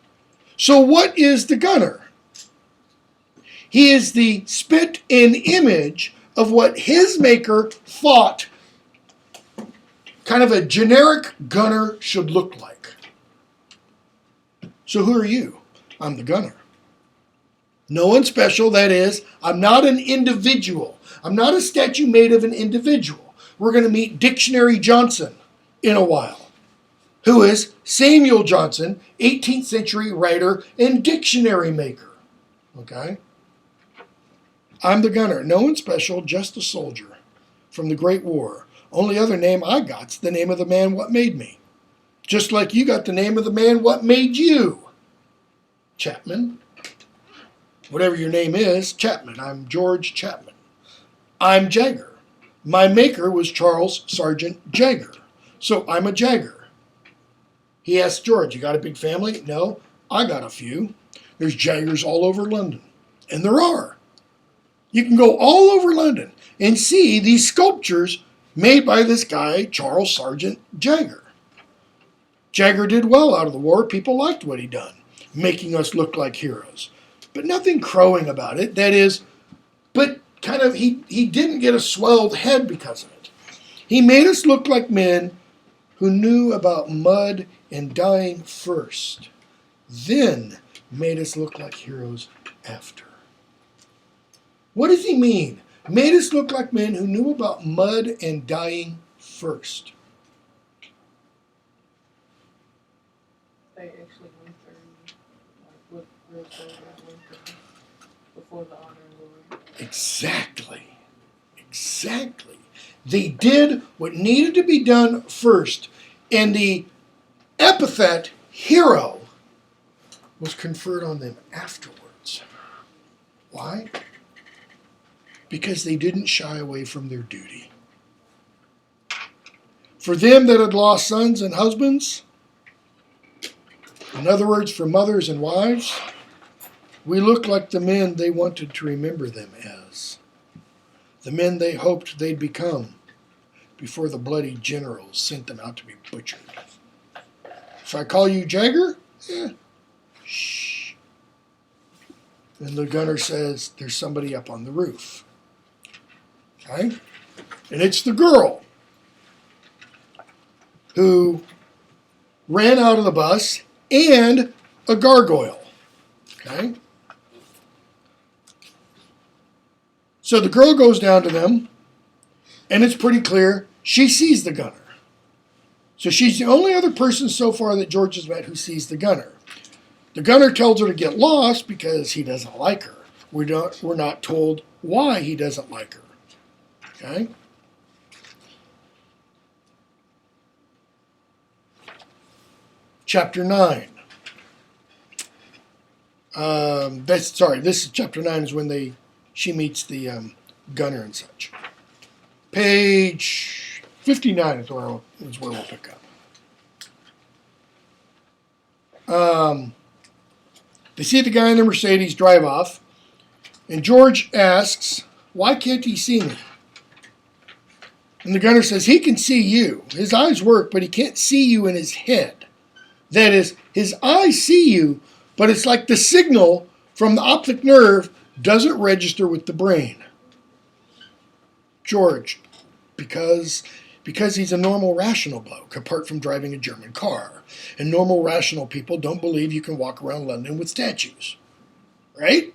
So what is the gunner? He is the spit and image of what his maker thought kind of a generic gunner should look like. So who are you? I'm the gunner. No one special, that is, I'm not an individual. I'm not a statue made of an individual. We're going to meet Dictionary Johnson in a while, who is Samuel Johnson, 18th century writer and dictionary maker. Okay? I'm the gunner. No one special, just a soldier from the Great War. Only other name I got's the name of the man what made me. Just like you got the name of the man what made you. Chapman. Whatever your name is, Chapman. I'm George Chapman. I'm Jagger. My maker was Charles Sargent Jagger. So I'm a Jagger. He asked George, you got a big family? No, I got a few. There's Jaggers all over London. And there are. You can go all over London and see these sculptures made by this guy, Charles Sargent Jagger. Jagger did well out of the war. People liked what he done, making us look like heroes. But nothing crowing about it. That is, but kind of, he didn't get a swelled head because of it. He made us look like men who knew about mud and dying first, then made us look like heroes after. What does he mean? Made us look like men who knew about mud and dying first. They actually went through, what real soldiers went through before the honor Lord. Exactly. They did what needed to be done first, and the epithet hero was conferred on them afterwards. Why? Because they didn't shy away from their duty. For them that had lost sons and husbands, In other words, for mothers and wives, we look like the men they wanted to remember them as. The men they hoped they'd become before the bloody generals sent them out to be butchered. If I call you Jagger, shh. Then the gunner says, there's somebody up on the roof. Okay? And it's the girl who ran out of the bus and a gargoyle. Okay? So the girl goes down to them, and it's pretty clear she sees the gunner. So she's the only other person so far that George has met who sees the gunner. The gunner tells her to get lost because he doesn't like her. We're not told why he doesn't like her. Okay? Chapter 9. This is chapter 9 is when she meets the gunner and such. Page 59 is where we'll pick up. They see the guy in the Mercedes drive off, and George asks, why can't he see me? And the gunner says, he can see you. His eyes work, but he can't see you in his head. That is, his eyes see you, but it's like the signal from the optic nerve doesn't register with the brain. George, because he's a normal, rational bloke, apart from driving a German car. And normal, rational people don't believe you can walk around London with statues. Right?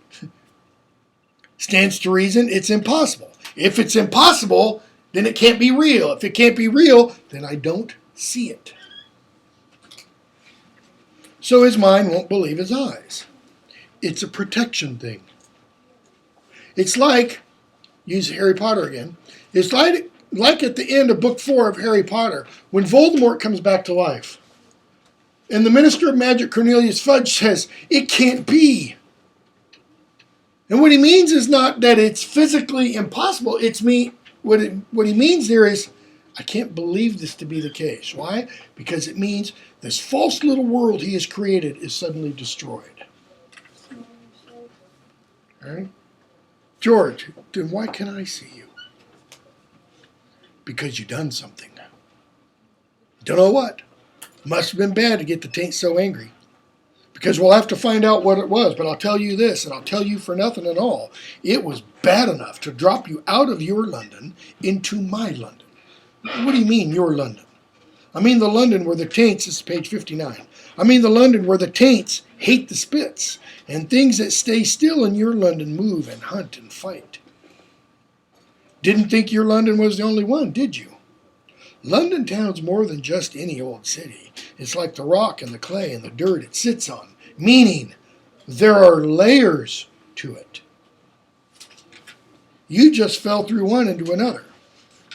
Stands to reason it's impossible. If it's impossible, then it can't be real. If it can't be real, then I don't see it. So his mind won't believe his eyes. It's a protection thing. It's like, use Harry Potter again, it's like at the end of book 4 of Harry Potter, when Voldemort comes back to life. And the Minister of Magic, Cornelius Fudge, says, it can't be. And what he means is not that it's physically impossible. What he means there is, I can't believe this to be the case. Why? Because it means this false little world he has created is suddenly destroyed. All right? George, then why can I see you? Because you done something. Don't know what. Must have been bad to get the taint so angry. Because we'll have to find out what it was. But I'll tell you this, and I'll tell you for nothing at all. It was bad enough to drop you out of your London into my London. What do you mean, your London? I mean the London where the taints, this is page 59. I mean the London where the taints hate the spits. And things that stay still in your London move and hunt and fight. Didn't think your London was the only one, did you? London town's more than just any old city. It's like the rock and the clay and the dirt it sits on, meaning there are layers to it. You just fell through one into another.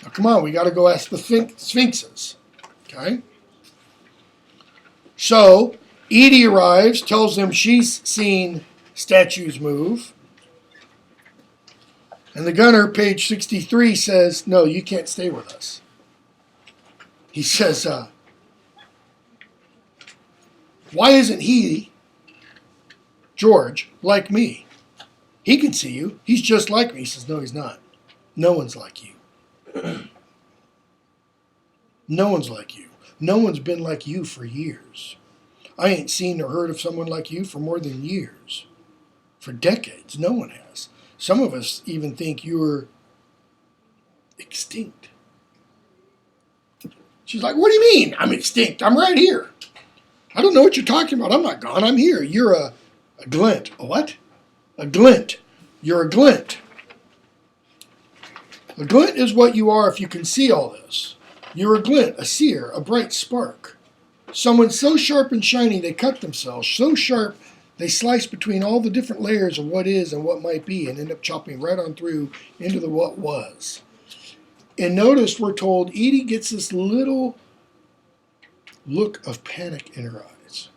Now come on, we got to go ask the sphinxes. Okay? So, Edie arrives, tells them she's seen statues move. And the gunner, page 63, says, no, you can't stay with us. He says, why isn't he, George, like me? He can see you. He's just like me. He says, no, he's not. No one's like you. No one's like you. No one's been like you for years. I ain't seen or heard of someone like you for more than years. For decades, no one has. Some of us even think you're extinct. She's like, what do you mean I'm extinct? I'm right here. I don't know what you're talking about. I'm not gone. I'm here. You're a glint. A what? A glint. You're a glint. A glint is what you are if you can see all this. You're a glint, a seer, a bright spark. Someone so sharp and shiny they cut themselves, so sharp they slice between all the different layers of what is and what might be and end up chopping right on through into the what was. And notice we're told Edie gets this little look of panic in her eyes.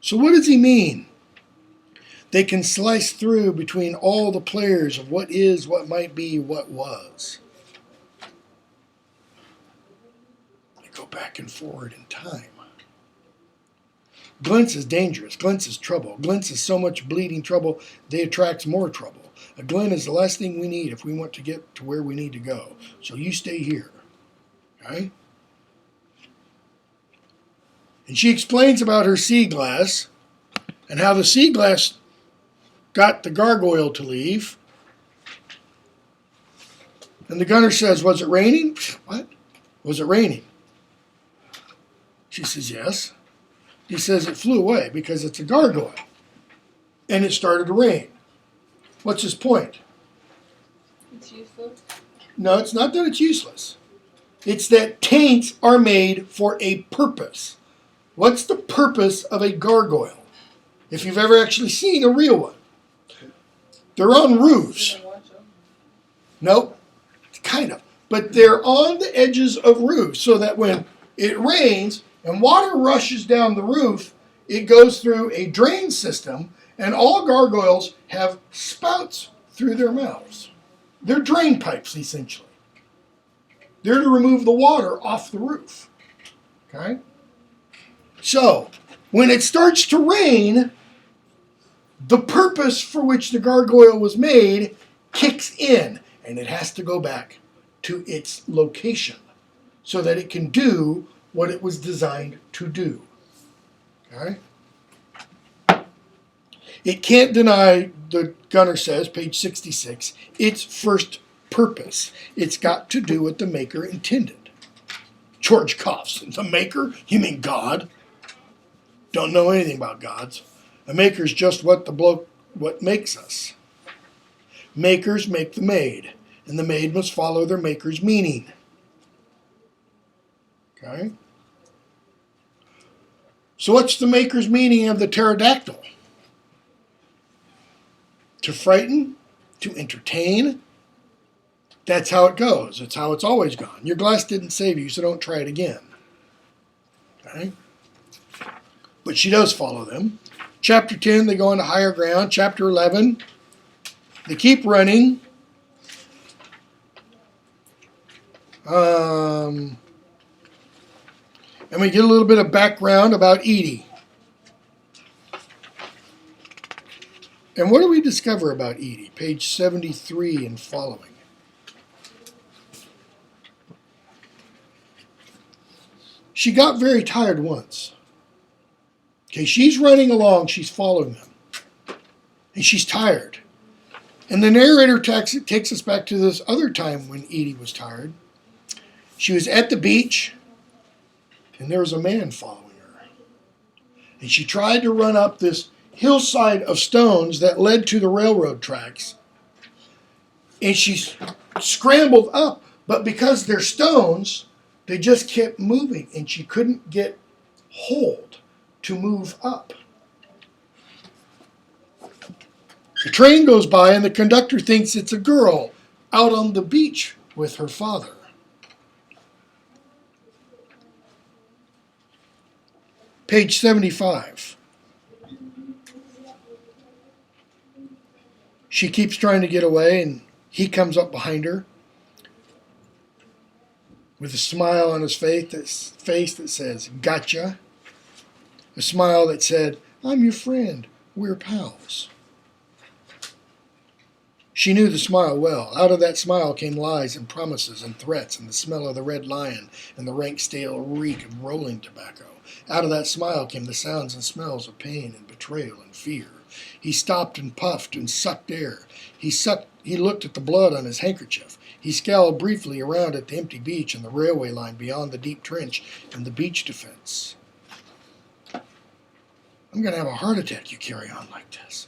So what does he mean? They can slice through between all the players of what is, what might be, what was. They go back and forward in time. Glints is dangerous. Glints is trouble. Glints is so much bleeding trouble, they attract more trouble. A glint is the last thing we need if we want to get to where we need to go. So you stay here. Okay? And she explains about her sea glass and how the sea glass got the gargoyle to leave. And the gunner says, was it raining? What? Was it raining? She says, yes. He says it flew away because it's a gargoyle. And it started to rain. What's his point? It's useless. No, it's not that it's useless. It's that taints are made for a purpose. What's the purpose of a gargoyle? If you've ever actually seen a real one. They're on roofs. You can watch them. Nope, kind of. But they're on the edges of roofs so that when it rains and water rushes down the roof, it goes through a drain system, and all gargoyles have spouts through their mouths. They're drain pipes, essentially. They're to remove the water off the roof. Okay? So, when it starts to rain, the purpose for which the gargoyle was made kicks in, and it has to go back to its location so that it can do what it was designed to do. Okay? It can't deny, the gunner says, page 66, its first purpose. It's got to do what the maker intended. George coughs. The maker? You mean God? Don't know anything about gods. A maker's just what makes us. Makers make the made, and the made must follow their maker's meaning. Okay? So what's the maker's meaning of the pterodactyl? To frighten, to entertain. That's how it goes. It's how it's always gone. Your glass didn't save you, so don't try it again. Okay? But she does follow them. Chapter 10, they go into higher ground. Chapter 11, they keep running. And we get a little bit of background about Edie. And what do we discover about Edie? Page 73 and following. She got very tired once. Okay, she's running along, she's following them. And she's tired. And the narrator takes us back to this other time when Edie was tired. She was at the beach, and there was a man following her. And she tried to run up this hillside of stones that led to the railroad tracks. And she scrambled up, but because they're stones, they just kept moving, and she couldn't get hold to move up. The train goes by, and the conductor thinks it's a girl out on the beach with her father. Page 75. She keeps trying to get away, and he comes up behind her with a smile on his face that says, "Gotcha." A smile that said, "I'm your friend. We're pals." She knew the smile well. Out of that smile came lies and promises and threats and the smell of the red lion and the rank stale reek of rolling tobacco. Out of that smile came the sounds and smells of pain and betrayal and fear. He stopped and puffed and sucked air. He looked at the blood on his handkerchief. He scowled briefly around at the empty beach and the railway line beyond the deep trench and the beach defense. "I'm going to have a heart attack, you carry on like this.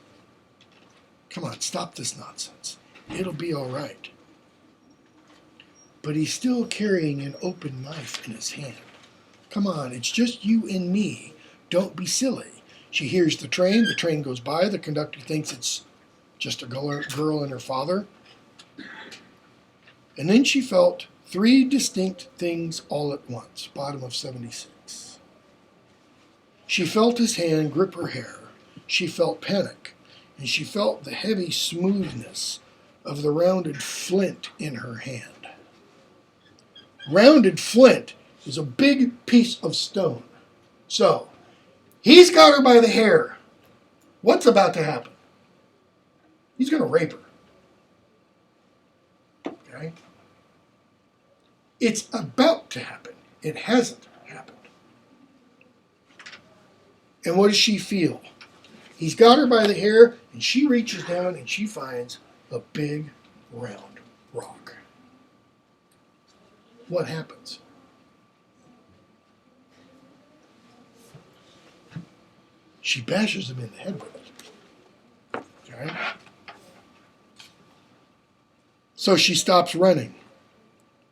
Come on, stop this nonsense. It'll be all right." But he's still carrying an open knife in his hand. "Come on, it's just you and me. Don't be silly." She hears the train goes by, the conductor thinks it's just a girl and her father. And then she felt three distinct things all at once, bottom of 76. She felt his hand grip her hair. She felt panic, and she felt the heavy smoothness of the rounded flint in her hand. Rounded flint is a big piece of stone. So, He's got her by the hair. What's about to happen? He's going to rape her. Okay? It's about to happen. It hasn't happened. And what does she feel? He's got her by the hair, and she reaches down and she finds a big, round rock. What happens? She bashes him in the head with it. Okay? So she stops running.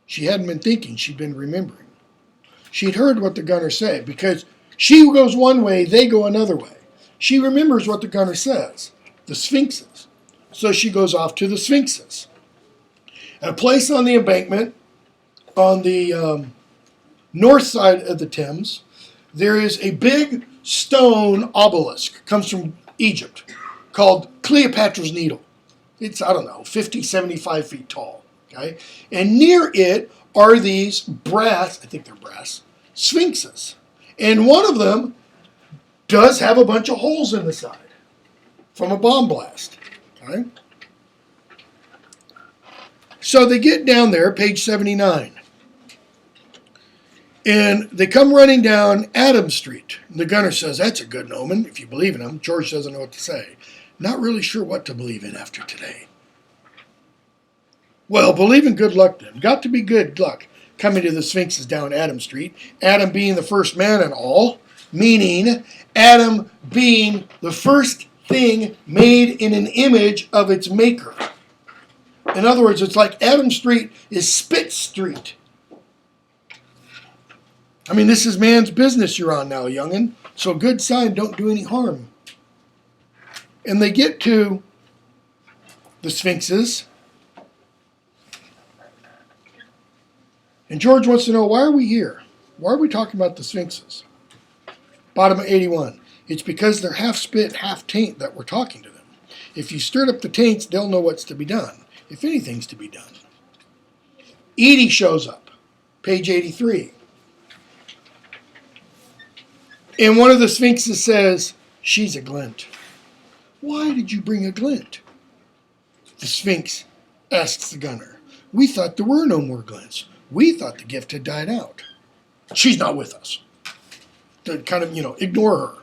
She hadn't been thinking, she'd been remembering. She'd heard what the gunner said, because she goes one way, they go another way. She remembers what the gunner says, the Sphinxes. So she goes off to the Sphinxes. At a place on the embankment, on the north side of the Thames, there is a big stone obelisk, comes from Egypt, called Cleopatra's Needle. It's, 50, 75 feet tall. Okay? And near it are these brass, I think they're brass, sphinxes. And one of them does have a bunch of holes in the side from a bomb blast. Okay? So they get down there, page 79. And they come running down Adam Street. And the gunner says, that's a good omen, if you believe in him. George doesn't know what to say. Not really sure what to believe in after today. Well, believe in good luck then. Got to be good luck coming to the Sphinxes down Adam Street. Adam being the first man and all, meaning Adam being the first thing made in an image of its maker. In other words, it's like Adam Street is Spit Street. I mean, this is man's business you're on now, young'un. So good sign, don't do any harm. And they get to the Sphinxes. And George wants to know, why are we here? Why are we talking about the Sphinxes? Bottom of 81. It's because they're half spit, half taint that we're talking to them. If you stirred up the taints, they'll know what's to be done, if anything's to be done. Edie shows up, page 83. And one of the Sphinxes says, she's a glint. Why did you bring a glint? The Sphinx asks the gunner. We thought there were no more glints. We thought the gift had died out. She's not with us. To kind of, ignore her.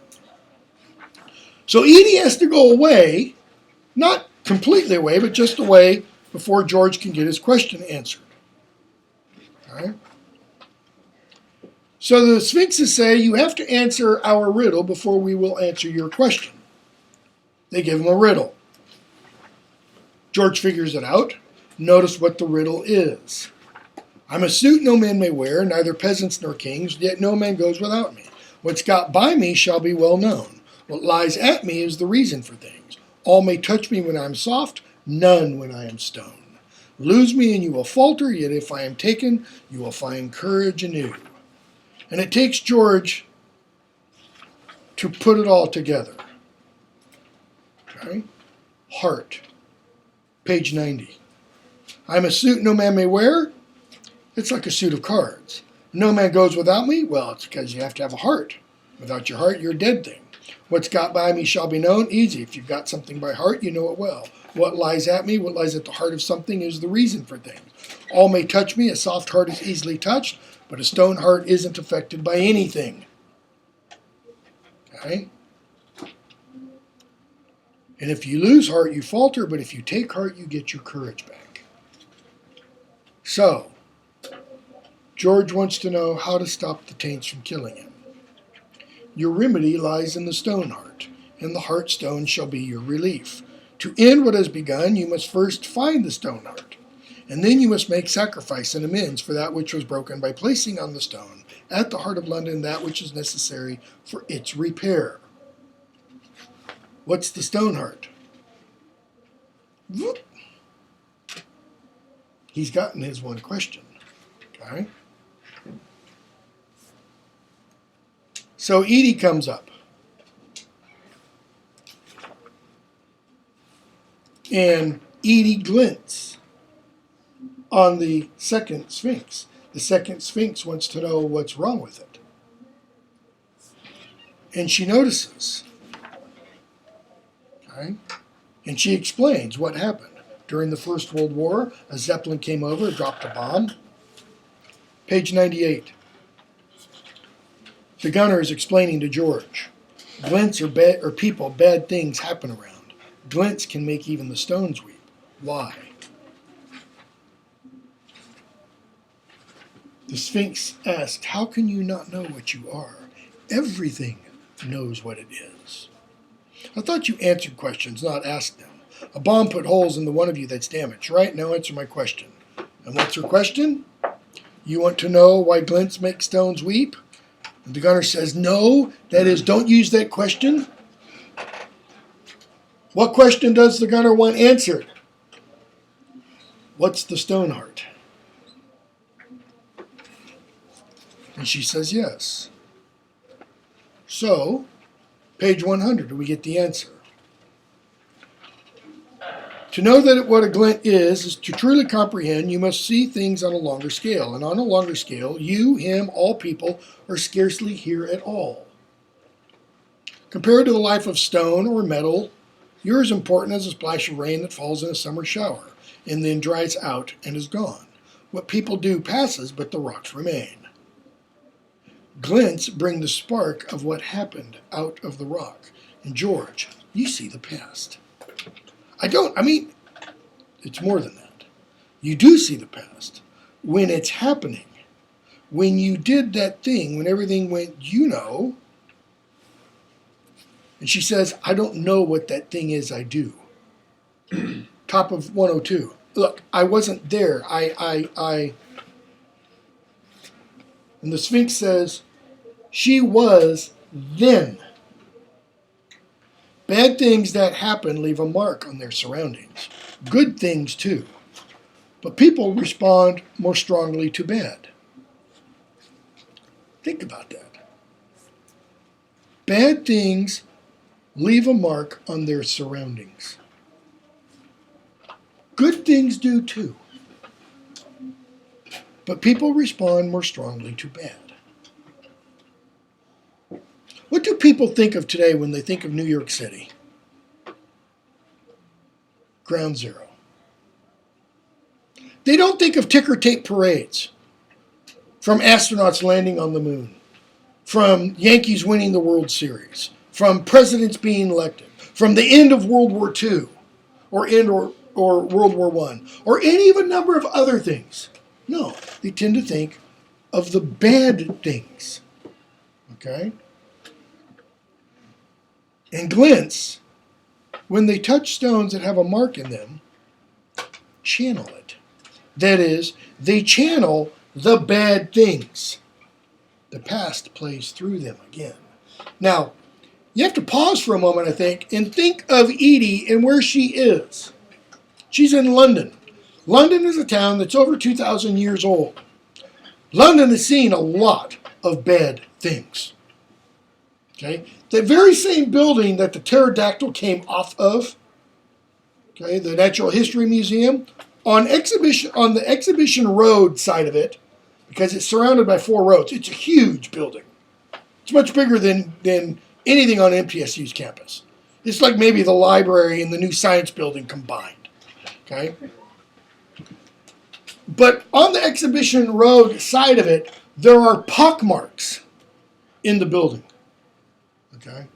So Edie has to go away, not completely away, but just away before George can get his question answered. All right? So the Sphinxes say, you have to answer our riddle before we will answer your question. They give him a riddle. George figures it out. Notice what the riddle is. I'm a suit no man may wear, neither peasants nor kings, yet no man goes without me. What's got by me shall be well known. What lies at me is the reason for things. All may touch me when I am soft, none when I am stone. Lose me and you will falter, yet if I am taken, you will find courage anew. And it takes George to put it all together. Okay? Heart. Page 90. I'm a suit no man may wear. It's like a suit of cards. No man goes without me. Well, it's because you have to have a heart. Without your heart, you're a dead thing. What's got by me shall be known. Easy. If you've got something by heart, you know it well. What lies at me, what lies at the heart of something is the reason for things. All may touch me. A soft heart is easily touched, but a stone heart isn't affected by anything. Okay? And if you lose heart, you falter, but if you take heart, you get your courage back. So, George wants to know how to stop the taints from killing him. Your remedy lies in the Stoneheart, and the Heartstone shall be your relief. To end what has begun, you must first find the Stoneheart, and then you must make sacrifice and amends for that which was broken by placing on the stone at the heart of London that which is necessary for its repair. What's the Stoneheart? Whoop. He's gotten his one question. Okay? So Edie comes up. And Edie glints on the second Sphinx. The second Sphinx wants to know what's wrong with it. And she notices. Okay? And she explains what happened. During the First World War, a Zeppelin came over, dropped a bomb. Page 98. The gunner is explaining to George. Glints are people, bad things happen around. Glints can make even the stones weep. Why? The Sphinx asked, how can you not know what you are? Everything knows what it is. I thought you answered questions, not asked them. A bomb put holes in the one of you that's damaged, right? Now answer my question. And what's your question? You want to know why glints make stones weep? And the gunner says, no, that is, don't use that question. What question does the gunner want answered? What's the Stoneheart? And she says yes. So, page 100, we get the answer. To know that what a glint is to truly comprehend, you must see things on a longer scale. And on a longer scale, you, him, all people are scarcely here at all. Compared to the life of stone or metal, you're as important as a splash of rain that falls in a summer shower and then dries out and is gone. What people do passes, but the rocks remain. Glints bring the spark of what happened out of the rock. And George, you see the past. It's more than that. You do see the past. When it's happening, when you did that thing, when everything went, you know. And she says, I don't know what that thing is I do. Top of 102. Look, I wasn't there. And the Sphinx says, she was then. Bad things that happen leave a mark on their surroundings. Good things too. But people respond more strongly to bad. Think about that. Bad things leave a mark on their surroundings. Good things do too. But people respond more strongly to bad. What do people think of today when they think of New York City? Ground zero. They don't think of ticker tape parades, from astronauts landing on the moon, from Yankees winning the World Series, from presidents being elected, from the end of World War II, or World War I, or any of a number of other things. No, they tend to think of the bad things. Okay? And glints, when they touch stones that have a mark in them, channel it. That is, they channel the bad things. The past plays through them again. Now, you have to pause for a moment, I think, and think of Edie and where she is. She's in London. London is a town that's over 2,000 years old. London has seen a lot of bad things. Okay? The very same building that the pterodactyl came off of, okay, the Natural History Museum, on the Exhibition Road side of it, because it's surrounded by 4 roads. It's a huge building. It's much bigger than anything on MTSU's campus. It's like maybe the library and the new science building combined. Okay? But on the Exhibition Road side of it, there are pockmarks in the building. Okay?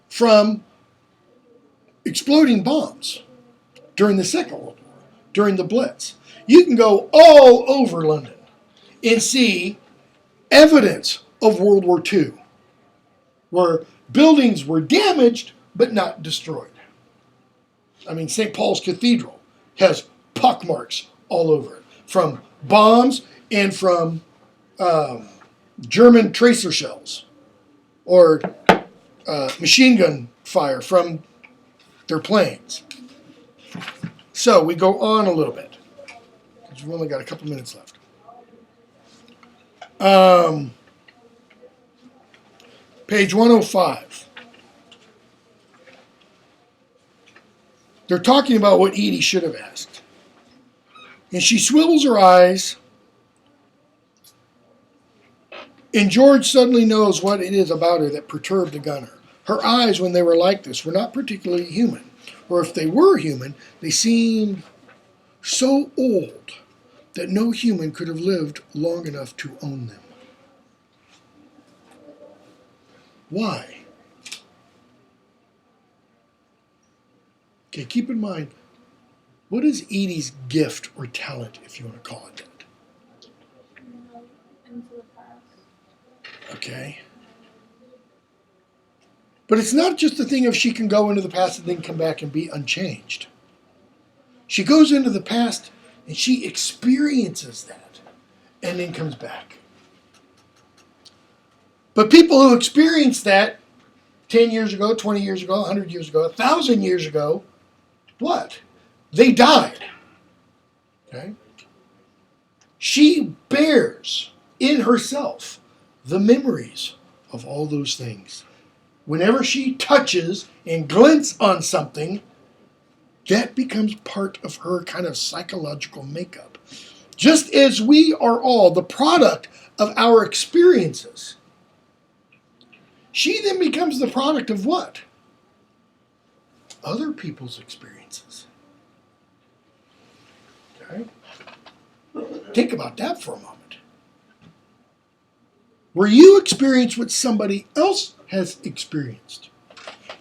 From exploding bombs during the Second World War, during the Blitz. You can go all over London and see evidence of World War II, where buildings were damaged but not destroyed. I mean, St. Paul's Cathedral has pockmarks all over it, from bombs and from German tracer shells or machine gun fire from their planes. So we go on a little bit, because we've only got a couple minutes left. Page 105. They're talking about what Edie should have asked. And she swivels her eyes And George suddenly knows what it is about her that perturbed the gunner. Her eyes, when they were like this, were not particularly human. Or if they were human, they seemed so old that no human could have lived long enough to own them. Why? Okay, keep in mind, what is Edie's gift or talent, if you want to call it that? Into the past. Okay. But it's not just the thing of she can go into the past and then come back and be unchanged. She goes into the past and she experiences that and then comes back. But people who experienced that 10 years ago, 20 years ago, 100 years ago, 1,000 years ago, what? They died. Okay? She bears in herself the memories of all those things. Whenever she touches and glints on something, that becomes part of her kind of psychological makeup. Just as we are all the product of our experiences, she then becomes the product of what? Other people's experiences. Okay? Think about that for a moment. Where you experience what somebody else has experienced.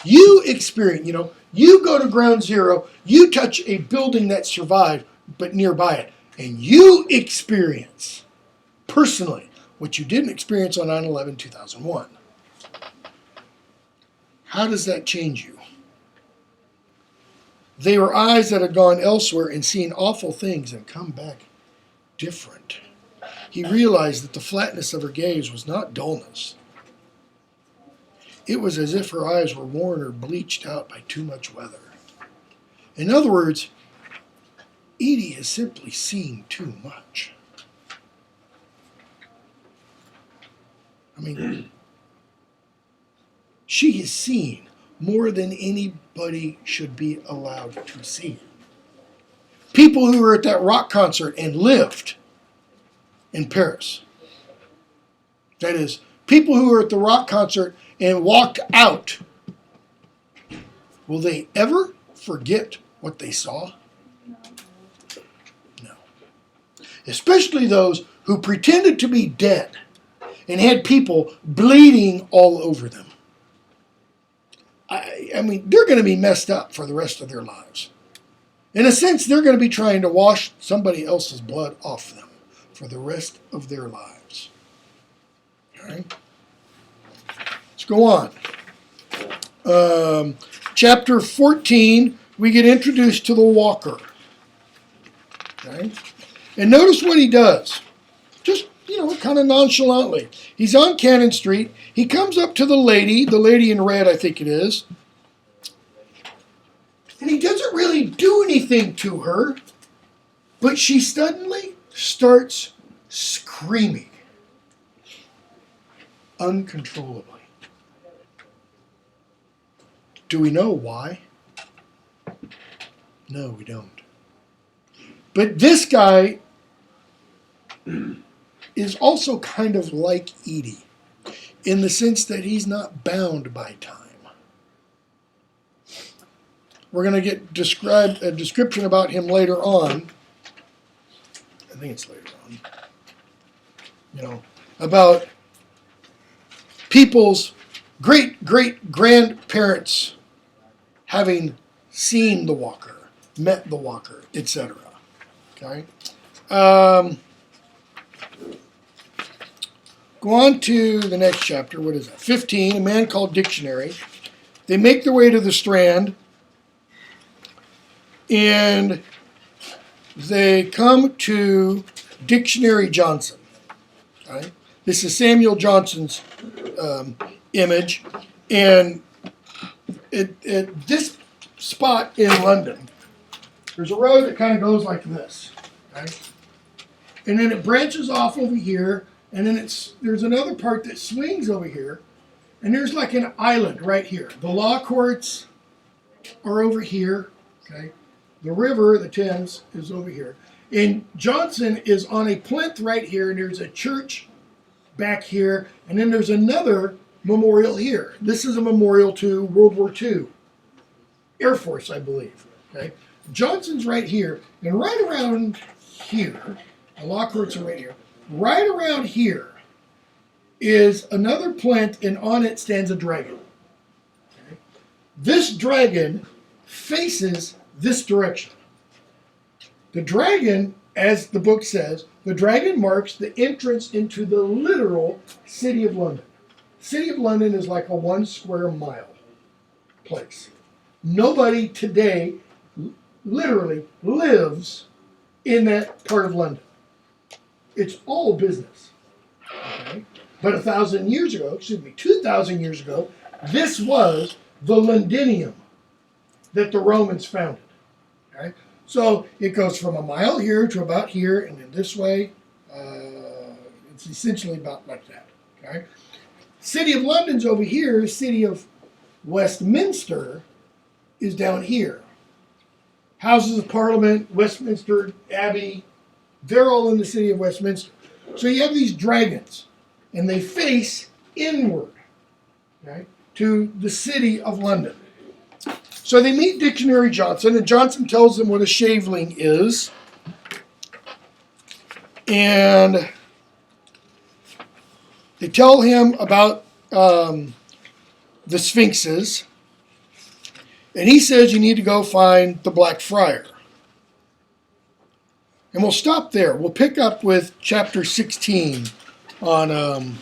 You experience, you go to ground zero, you touch a building that survived, but nearby it, and you experience, personally, what you didn't experience on 9/11/2001. How does that change you? They were eyes that had gone elsewhere and seen awful things and come back different. He realized that the flatness of her gaze was not dullness. It was as if her eyes were worn or bleached out by too much weather. In other words, Edie has simply seen too much. I mean, she has seen more than anybody should be allowed to see. People who were at that rock concert and lived in Paris. That is, people who were at the rock concert and walked out. Will they ever forget what they saw? No. Especially those who pretended to be dead and had people bleeding all over them. I mean, they're going to be messed up for the rest of their lives. In a sense, they're going to be trying to wash somebody else's blood off them for the rest of their lives. All right? Let's go on. Chapter 14, we get introduced to the walker. Okay? And notice what he does. Just, kind of nonchalantly. He's on Cannon Street. He comes up to the lady in red, I think it is. And he doesn't really do anything to her, but she suddenly starts screaming uncontrollably. Do we know why? No, we don't. But this guy is also kind of like Edie in the sense that he's not bound by time. We're going to get a description about him later on. I think it's later on. About people's great-great-grandparents having seen the walker, met the walker, etc. Okay? Go on to the next chapter. What is that? 15, a man called Dictionary. They make their way to the Strand, and they come to Dictionary Johnson. Okay? This is Samuel Johnson's image, and at this spot in London, there's a road that kind of goes like this, okay? And then it branches off over here, and then there's another part that swings over here, and there's like an island right here. The law courts are over here, okay? The river, the Thames, is over here. And Johnson is on a plinth right here, and there's a church back here, and then there's another memorial here. This is a memorial to World War II, Air Force, I believe. Okay, Johnson's right here, and right around here, and Lockhart's are right here. Right around here is another plinth, and on it stands a dragon. Okay? This dragon faces this direction. The dragon, as the book says, the dragon marks the entrance into the literal City of London. City of London is like a 1 square mile place. Nobody today literally lives in that part of London. It's all business. Okay? But 2,000 years ago, 2,000 years ago, this was the Londinium that the Romans founded. Okay? So it goes from a mile here to about here, and then this way. It's essentially about like that. Okay? City of London's over here. City of Westminster is down here. Houses of Parliament, Westminster Abbey, they're all in the city of Westminster. So you have these dragons, and they face inward, okay, to the city of London. So they meet Dictionary Johnson, and Johnson tells them what a shaveling is. And they tell him about the Sphinxes. And he says you need to go find the Black Friar. And we'll stop there. We'll pick up with chapter 16 on